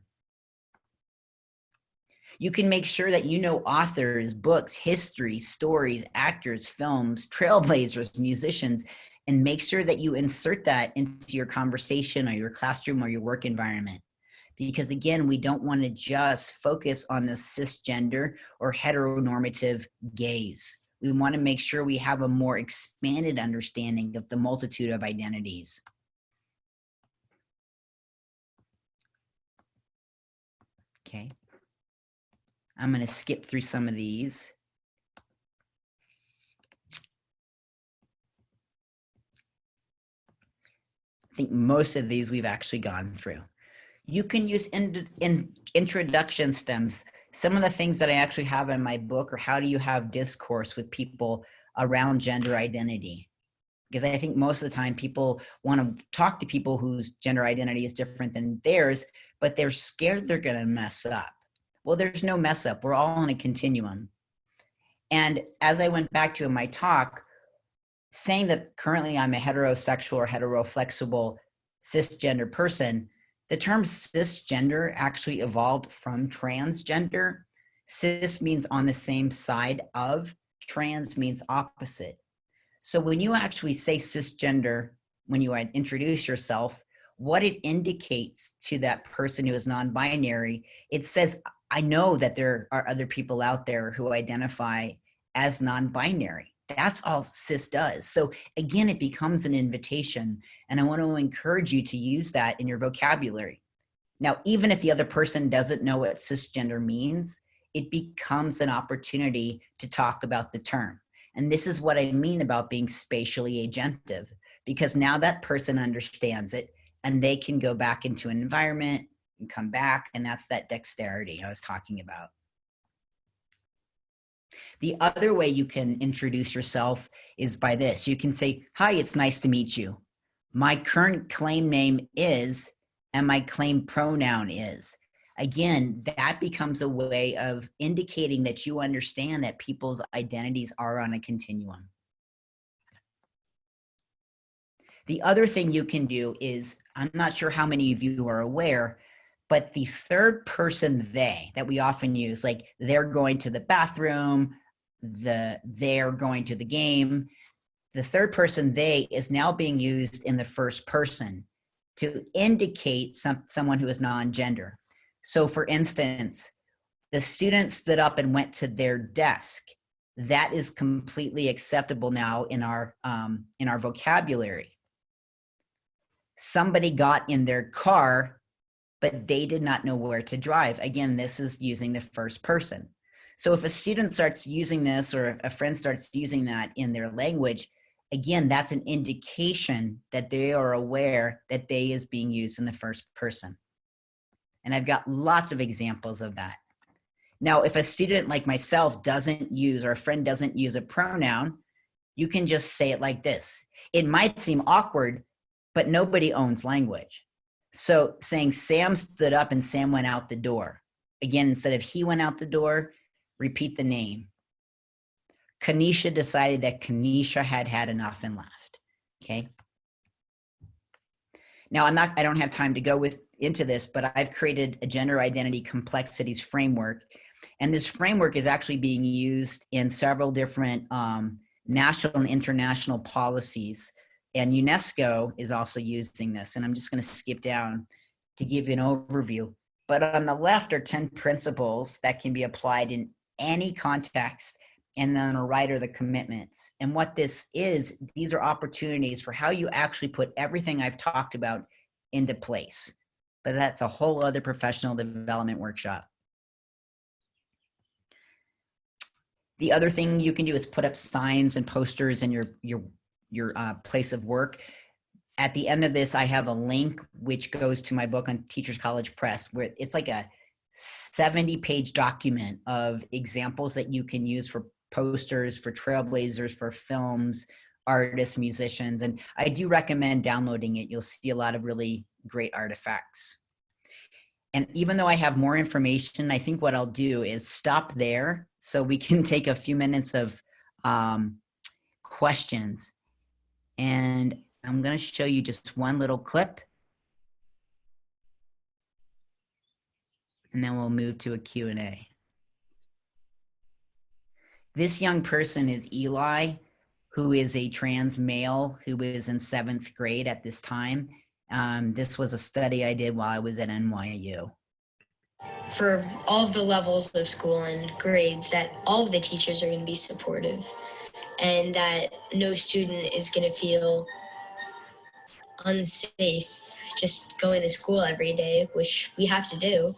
You can make sure that you know authors, books, history, stories, actors, films, trailblazers, musicians, and make sure that you insert that into your conversation or your classroom or your work environment. Because again, we don't want to just focus on the cisgender or heteronormative gaze. We want to make sure we have a more expanded understanding of the multitude of identities. Okay. I'm going to skip through some of these. I think most of these we've actually gone through. You can use introduction stems Some of the things that I actually have in my book are how do you have discourse with people around gender identity? Because I think most of the time people want to talk to people whose gender identity is different than theirs, but they're scared they're going to mess up. Well, there's no mess up. We're all on a continuum. And as I went back to in my talk, saying that currently I'm a heterosexual or heteroflexible cisgender person, the term cisgender actually evolved from transgender. Cis means on the same side of, trans means opposite. So when you actually say cisgender, when you introduce yourself, what it indicates to that person who is non-binary, it says, I know that there are other people out there who identify as non-binary. That's all cis does. So again, it becomes an invitation. And I want to encourage you to use that in your vocabulary. Now, even if the other person doesn't know what cisgender means, it becomes an opportunity to talk about the term. And this is what I mean about being spatially agentive, because now that person understands it and they can go back into an environment and come back. And that's that dexterity I was talking about. The other way you can introduce yourself is by this. You can say, hi, it's nice to meet you. My current claim name is, and my claim pronoun is. Again, that becomes a way of indicating that you understand that people's identities are on a continuum. The other thing you can do is, I'm not sure how many of you are aware, but the third person they that we often use, like they're going to the bathroom, they're going to the game, the third person they is now being used in the first person to indicate someone who is non-gender. So for instance, the student stood up and went to their desk. That is completely acceptable now in our vocabulary. Somebody got in their car, but they did not know where to drive. Again, this is using the first person. So if a student starts using this or a friend starts using that in their language, again, that's an indication that they are aware that they is being used in the first person. And I've got lots of examples of that. Now, if a student like myself doesn't use, or a friend doesn't use a pronoun, you can just say it like this. It might seem awkward, but nobody owns language. So saying Sam stood up and Sam went out the door. Again, instead of he went out the door, repeat the name. Kanisha decided that Kanisha had had enough and left. Okay. Now I don't have time to go into this, but I've created a gender identity complexities framework. And this framework is actually being used in several different national and international policies. And UNESCO is also using this. And I'm just going to skip down to give you an overview. But on the left are 10 principles that can be applied in any context. And then on the right are the commitments. And what this is, these are opportunities for how you actually put everything I've talked about into place. But that's a whole other professional development workshop. The other thing you can do is put up signs and posters in your place of work. At the end of this, I have a link which goes to my book on Teachers College Press, where it's like a 70-page document of examples that you can use for posters, for trailblazers, for films, artists, musicians. And I do recommend downloading it. You'll see a lot of really great artifacts. And even though I have more information, I think what I'll do is stop there so we can take a few minutes of questions. And I'm going to show you just one little clip. And then we'll move to a Q&A. This young person is Eli, who is a trans male who is in 7th grade at this time. This was a study I did while I was at NYU. For all of the levels of school and grades, that all of the teachers are going to be supportive and that no student is going to feel unsafe just going to school every day, which we have to do.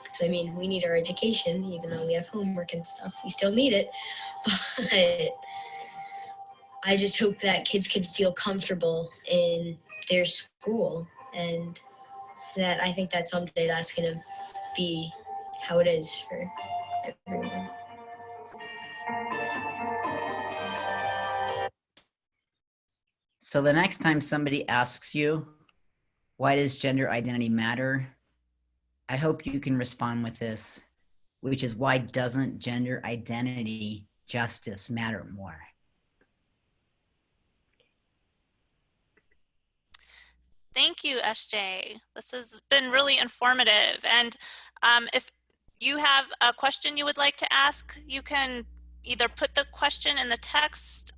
Because, I mean, we need our education, even though we have homework and stuff. We still need it. But I just hope that kids could feel comfortable in their school. And that I think that someday that's going to be how it is for everyone. So the next time somebody asks you, why does gender identity matter? I hope you can respond with this, which is, why doesn't gender identity justice matter more? Thank you, SJ. This has been really informative. And if you have a question you would like to ask, you can either put the question in the text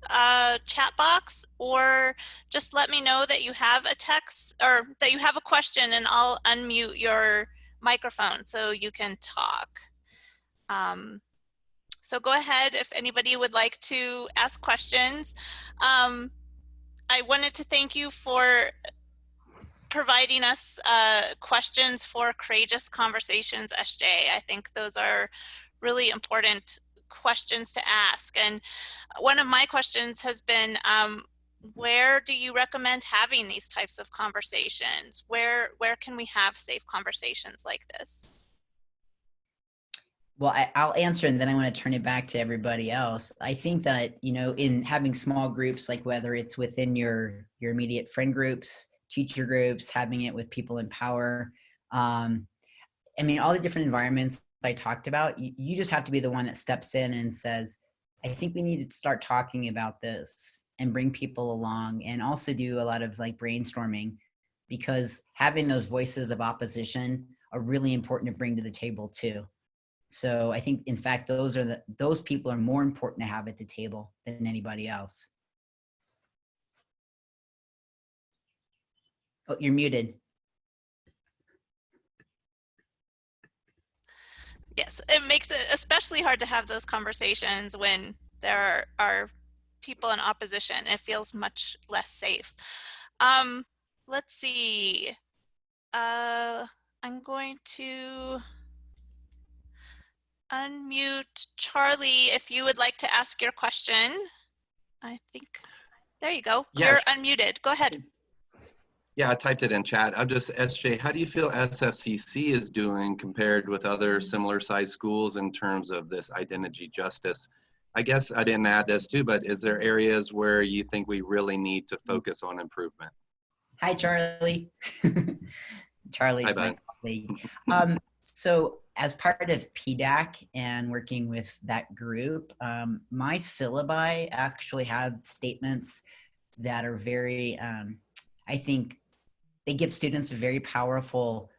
chat box, or just let me know that you have a text, or that you have a question, and I'll unmute your microphone so you can talk. So go ahead if anybody would like to ask questions. I wanted to thank you for providing us questions for courageous conversations, SJ. I think those are really important questions to ask. And one of my questions has been, where do you recommend having these types of conversations? Where can we have safe conversations like this? Well, I'll answer, and then I want to turn it back to everybody else. I think that, you know, in having small groups, like whether it's within your immediate friend groups, teacher groups, having it with people in power, I mean, all the different environments I talked about, you just have to be the one that steps in and says, I think we need to start talking about this, and bring people along, and also do a lot of like brainstorming, because having those voices of opposition are really important to bring to the table too. So I think, in fact, those people are more important to have at the table than anybody else. Oh, you're muted. Yes, it makes it especially hard to have those conversations when there are people in opposition. It feels much less safe. Let's see. I'm going to unmute Charlie if you would like to ask your question. I think, there you go. Yeah, You're unmuted. Go ahead. yeah, I typed it in chat. I'm just, SJ, how do you feel SFCC is doing compared with other similar sized schools in terms of this identity justice? I guess I didn't add this too, but is there areas where you think we really need to focus on improvement? Hi, Charlie. Charlie's Hi, my colleague. So as part of PDAC and working with that group, my syllabi actually have statements that are very, I think they give students a very powerful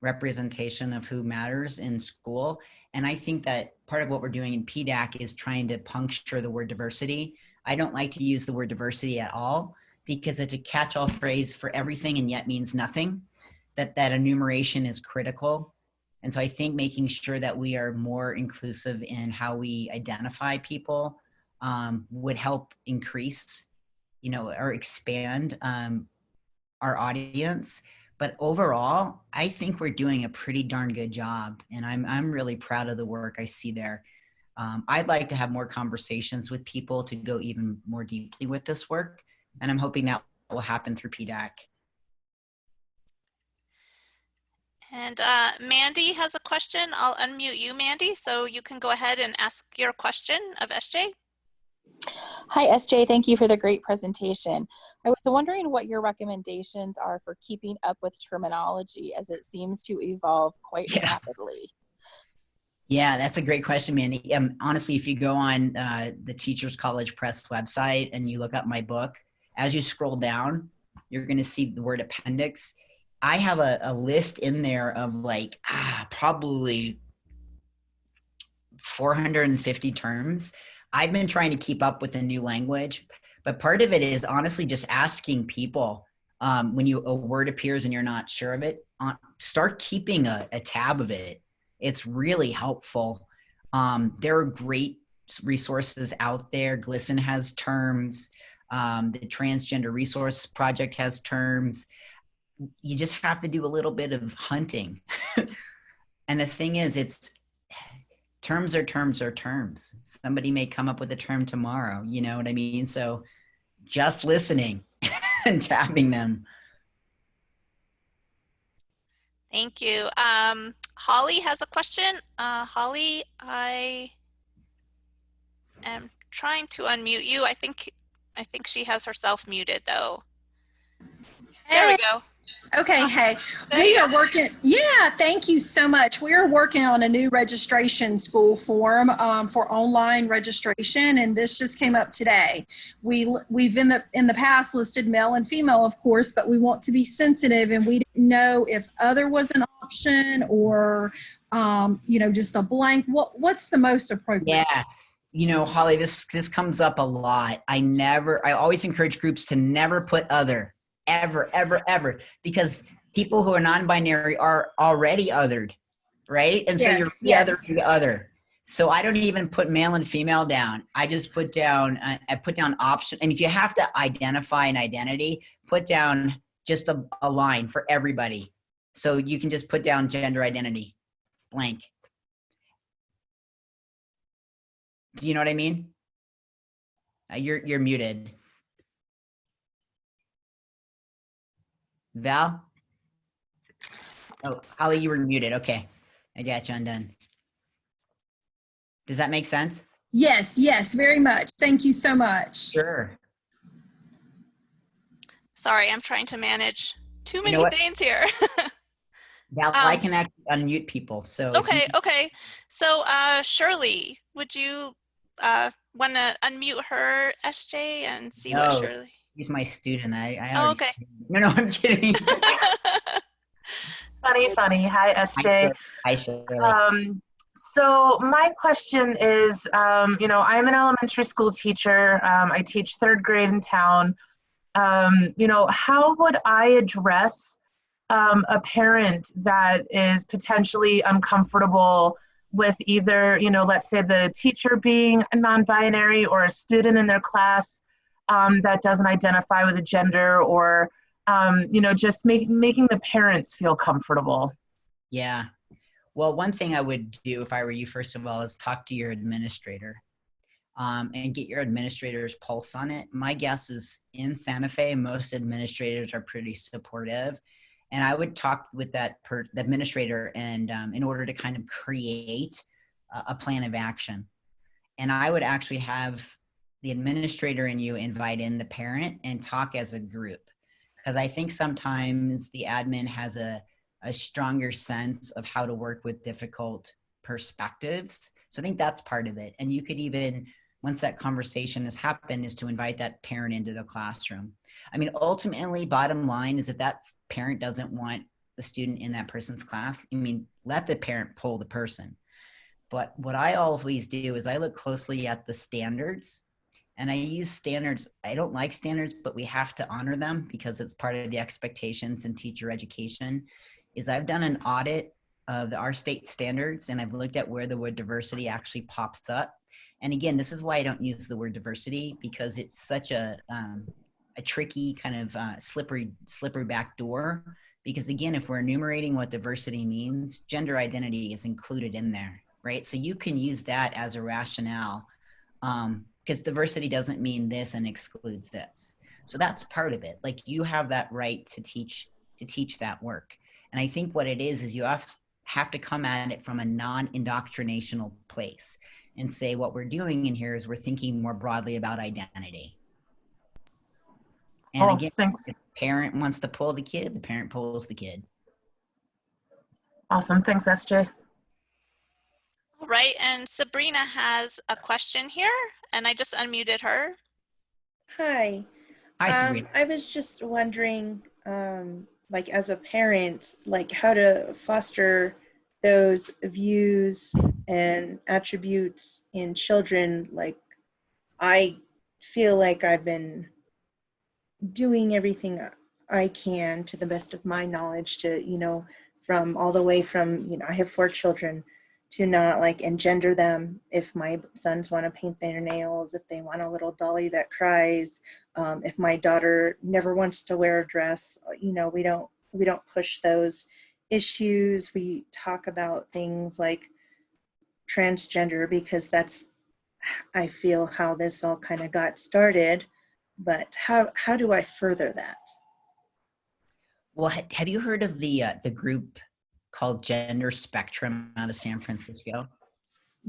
representation of who matters in school. And I think that part of what we're doing in PDAC is trying to puncture the word diversity. I don't like to use the word diversity at all, because it's a catch-all phrase for everything and yet means nothing. That enumeration is critical. And so I think making sure that we are more inclusive in how we identify people would help increase, you know, or expand our audience. But overall, I think we're doing a pretty darn good job, and I'm really proud of the work I see there. I'd like to have more conversations with people to go even more deeply with this work, and I'm hoping that will happen through PDAC. And Mandy has a question. I'll unmute you, Mandy, so you can go ahead and ask your question of SJ. Hi, SJ. Thank you for the great presentation. I was wondering what your recommendations are for keeping up with terminology, as it seems to evolve quite rapidly. Yeah, that's a great question, Mandy. Honestly, if you go on the Teachers College Press website and you look up my book, as you scroll down, you're going to see the word appendix. I have a list in there of like probably 450 terms. I've been trying to keep up with a new language, but part of it is honestly just asking people when a word appears and you're not sure of it, start keeping a tab of it. It's really helpful. There are great resources out there. GLSEN has terms. The Transgender Resource Project has terms. You just have to do a little bit of hunting. And the thing is, terms are terms are terms. Somebody may come up with a term tomorrow, you know what I mean? So just listening and tapping them. Thank you. Holly has a question. Holly, I am trying to unmute you. I think she has herself muted though. There we Hey. go. Okay, hey, There we you are go. working, yeah, thank you so much. We are working on a new registration school form for online registration, and this just came up today. We've in the past listed male and female, of course, but we want to be sensitive, and we didn't know if other was an option or, you know, just a blank. What's the most appropriate? Yeah. You know, Holly, this comes up a lot. I always encourage groups to never put other, ever, because people who are non-binary are already othered, right? And so Yes, you're yes. the other. So I don't even put male and female down. I just put down, I put down option. And if you have to identify an identity, put down just a line for everybody. So you can just put down gender identity, blank. Do you know what I mean? You're muted. Val? Oh, Holly, you were muted. Okay. I got you undone. Does that make sense? Yes, yes, very much. Thank you so much. Sure. Sorry, I'm trying to manage too many know what? things here. Val, I can actually unmute people. So okay, okay. So Shirley, would you want to unmute her, SJ, and see what Shirley? He's my student. I Oh, already okay. No, I'm kidding. Funny. Hi, SJ. Hi, Shirley. So my question is, you know, I'm an elementary school teacher. I teach 3rd grade in town. You know, how would I address a parent that is potentially uncomfortable with either, you know, let's say the teacher being a non-binary or a student in their class that doesn't identify with a gender, or, you know, just making the parents feel comfortable? Yeah. Well, one thing I would do if I were you, first of all, is talk to your administrator and get your administrator's pulse on it. My guess is in Santa Fe, most administrators are pretty supportive. And I would talk with the administrator and in order to kind of create a plan of action. And I would actually have the administrator and you invite in the parent and talk as a group. Because I think sometimes the admin has a stronger sense of how to work with difficult perspectives. So I think that's part of it. And you could even, once that conversation has happened, is to invite that parent into the classroom. I mean, ultimately, bottom line is if that parent doesn't want the student in that person's class, I mean, let the parent pull the person. But what I always do is I look closely at the standards, and I use standards. I don't like standards, but we have to honor them because it's part of the expectations in teacher education. Is I've done an audit of our state standards, and I've looked at where the word diversity actually pops up. And again, this is why I don't use the word diversity, because it's such a tricky kind of slippery back door. Because again, if we're enumerating what diversity means, gender identity is included in there, right? So you can use that as a rationale, because diversity doesn't mean this and excludes this. So that's part of it. Like, you have that right to teach that work. And I think what it is you have to come at it from a non-indoctrinational place and say what we're doing in here is we're thinking more broadly about identity. And again, thanks. if the parent wants to pull the kid, the parent pulls the kid. Awesome. Thanks, SJ. All right, and Sabrina has a question here, and I just unmuted her. Hi. Hi, Sabrina. I was just wondering, like, as a parent, like, how to foster those views and attributes in children. Like, I feel like I've been doing everything I can to the best of my knowledge to, you know, from all the way from, you know, I have 4 children, to not like engender them. If my sons want to paint their nails, if they want a little dolly that cries, if my daughter never wants to wear a dress, you know, we don't push those issues. We talk about things like transgender because that's, I feel, how this all kind of got started. But how do I further that? Well, have you heard of the group called Gender Spectrum out of San Francisco?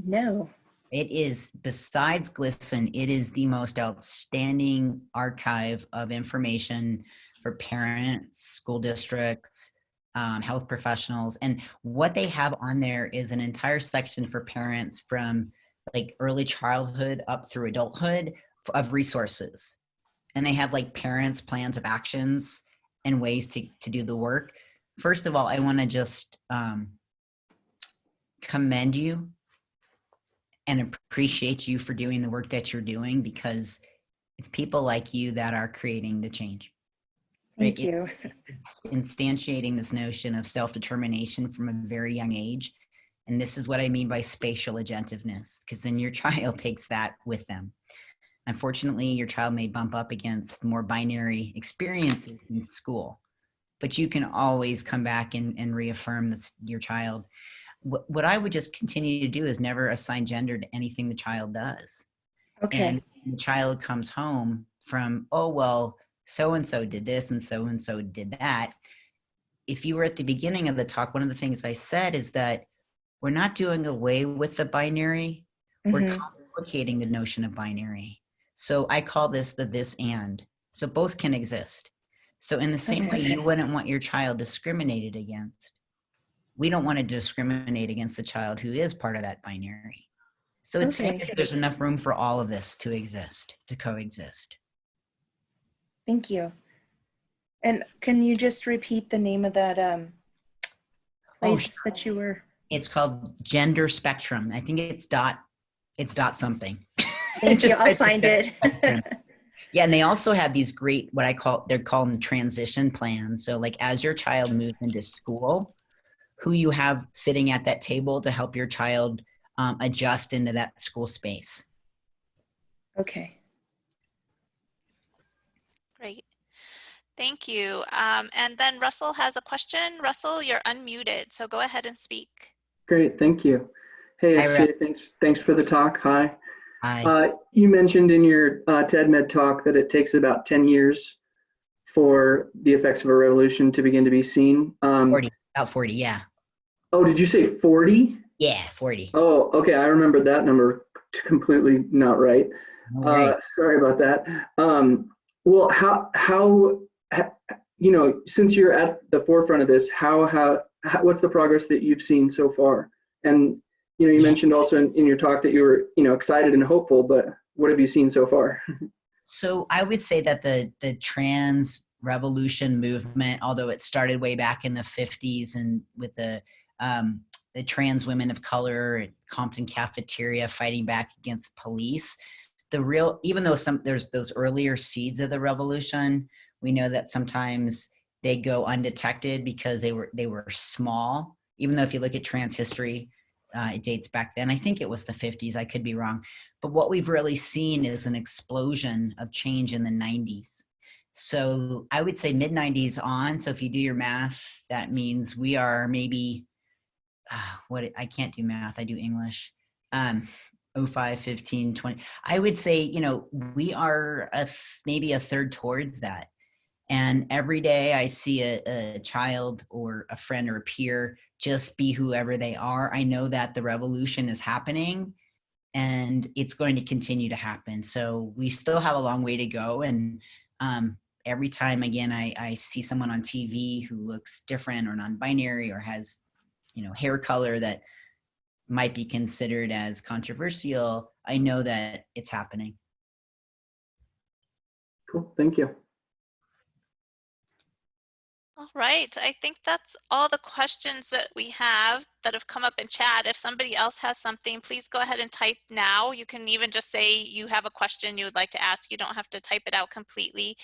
No. It is, besides GLSEN, it is the most outstanding archive of information for parents, school districts, health professionals. And what they have on there is an entire section for parents from like early childhood up through adulthood of resources. And they have like parents' plans of actions and ways to do the work. First of all, I want to just commend you and appreciate you for doing the work that you're doing, because it's people like you that are creating the change. Thank you. It's instantiating this notion of self-determination from a very young age. And this is what I mean by spatial agentiveness, because then your child takes that with them. Unfortunately, your child may bump up against more binary experiences in school, but you can always come back and reaffirm this, your child. What I would just continue to do is never assign gender to anything the child does. Okay. And the child comes home from, oh, well, so-and-so did this and so-and-so did that. If you were at the beginning of the talk, one of the things I said is that we're not doing away with the binary. We're complicating the notion of binary. So I call this the this and. So both can exist. So in the same way, you wouldn't want your child discriminated against. We don't want to discriminate against the child who is part of that binary. So it's there's enough room for all of this to exist, to coexist. Thank you. And can you just repeat the name of that place that you were? It's called Gender Spectrum. I think it's dot something. Thank you. I'll find it. Yeah, and they also have these great, they're called them transition plans. So like as your child moves into school, who you have sitting at that table to help your child adjust into that school space. Okay. Great. Thank you. And then Russell has a question. Russell, you're unmuted, so go ahead and speak. Great, thank you. Hey, SJ, thanks for the talk. Hi. Hi. You mentioned in your TED Med talk that it takes about 10 years for the effects of a revolution to begin to be seen. 40, about 40, yeah. Oh, did you say 40? Yeah, 40. Oh, okay, I remembered that number completely not right. Sorry about that. Well, how you know, since you're at the forefront of this, what's the progress that you've seen so far? And you know, you mentioned also in your talk that you were, you know, excited and hopeful, but what have you seen so far? So I would say that the trans revolution movement, although it started way back in the 50s and with the trans women of color at Compton cafeteria fighting back against police, even though there's those earlier seeds of the revolution, we know that sometimes they go undetected because they were small. Even though if you look at trans history, it dates back then. I think it was the 50s. I could be wrong. But what we've really seen is an explosion of change in the 90s. So I would say mid 90s on. So if you do your math, that means we are maybe, I can't do math. I do English. 05, 15, 20. I would say, you know, we are maybe a third towards that. And every day I see a child or a friend or a peer just be whoever they are. I know that the revolution is happening and it's going to continue to happen. So we still have a long way to go. And every time, again, I see someone on TV who looks different or non-binary or has, you know, hair color that might be considered as controversial, I know that it's happening. Cool, thank you. All right, I think that's all the questions that we have that have come up in chat. If somebody else has something, please go ahead and type now. You can even just say you have a question you would like to ask. You don't have to type it out completely.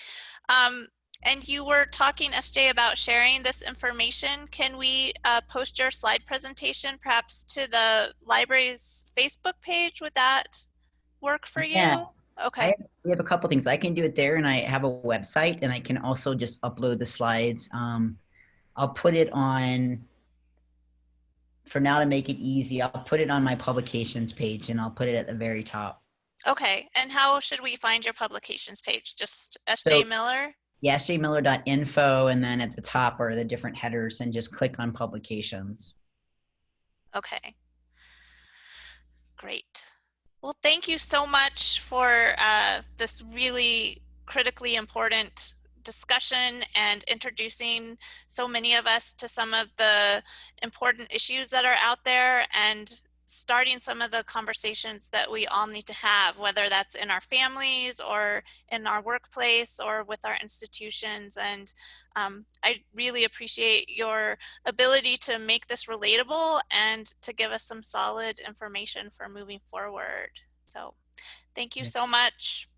And you were talking, SJ, about sharing this information. Can we post your slide presentation perhaps to the library's Facebook page? Would that work for you? Okay. We have a couple things. I can do it there, and I have a website, and I can also just upload the slides. I'll put it on, for now to make it easy, I'll put it on my publications page, and I'll put it at the very top. Okay, and how should we find your publications page? Just SJ Miller? Yeah, sjmiller.info, and then at the top are the different headers, and just click on publications. Okay. Great. Well, thank you so much for this really critically important discussion and introducing so many of us to some of the important issues that are out there, and starting some of the conversations that we all need to have, whether that's in our families or in our workplace or with our institutions. And I really appreciate your ability to make this relatable and to give us some solid information for moving forward. So thank you so much.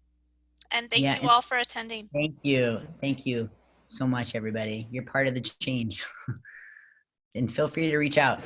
And thank you all for attending. Thank you. Thank you so much, everybody. You're part of the change. And feel free to reach out.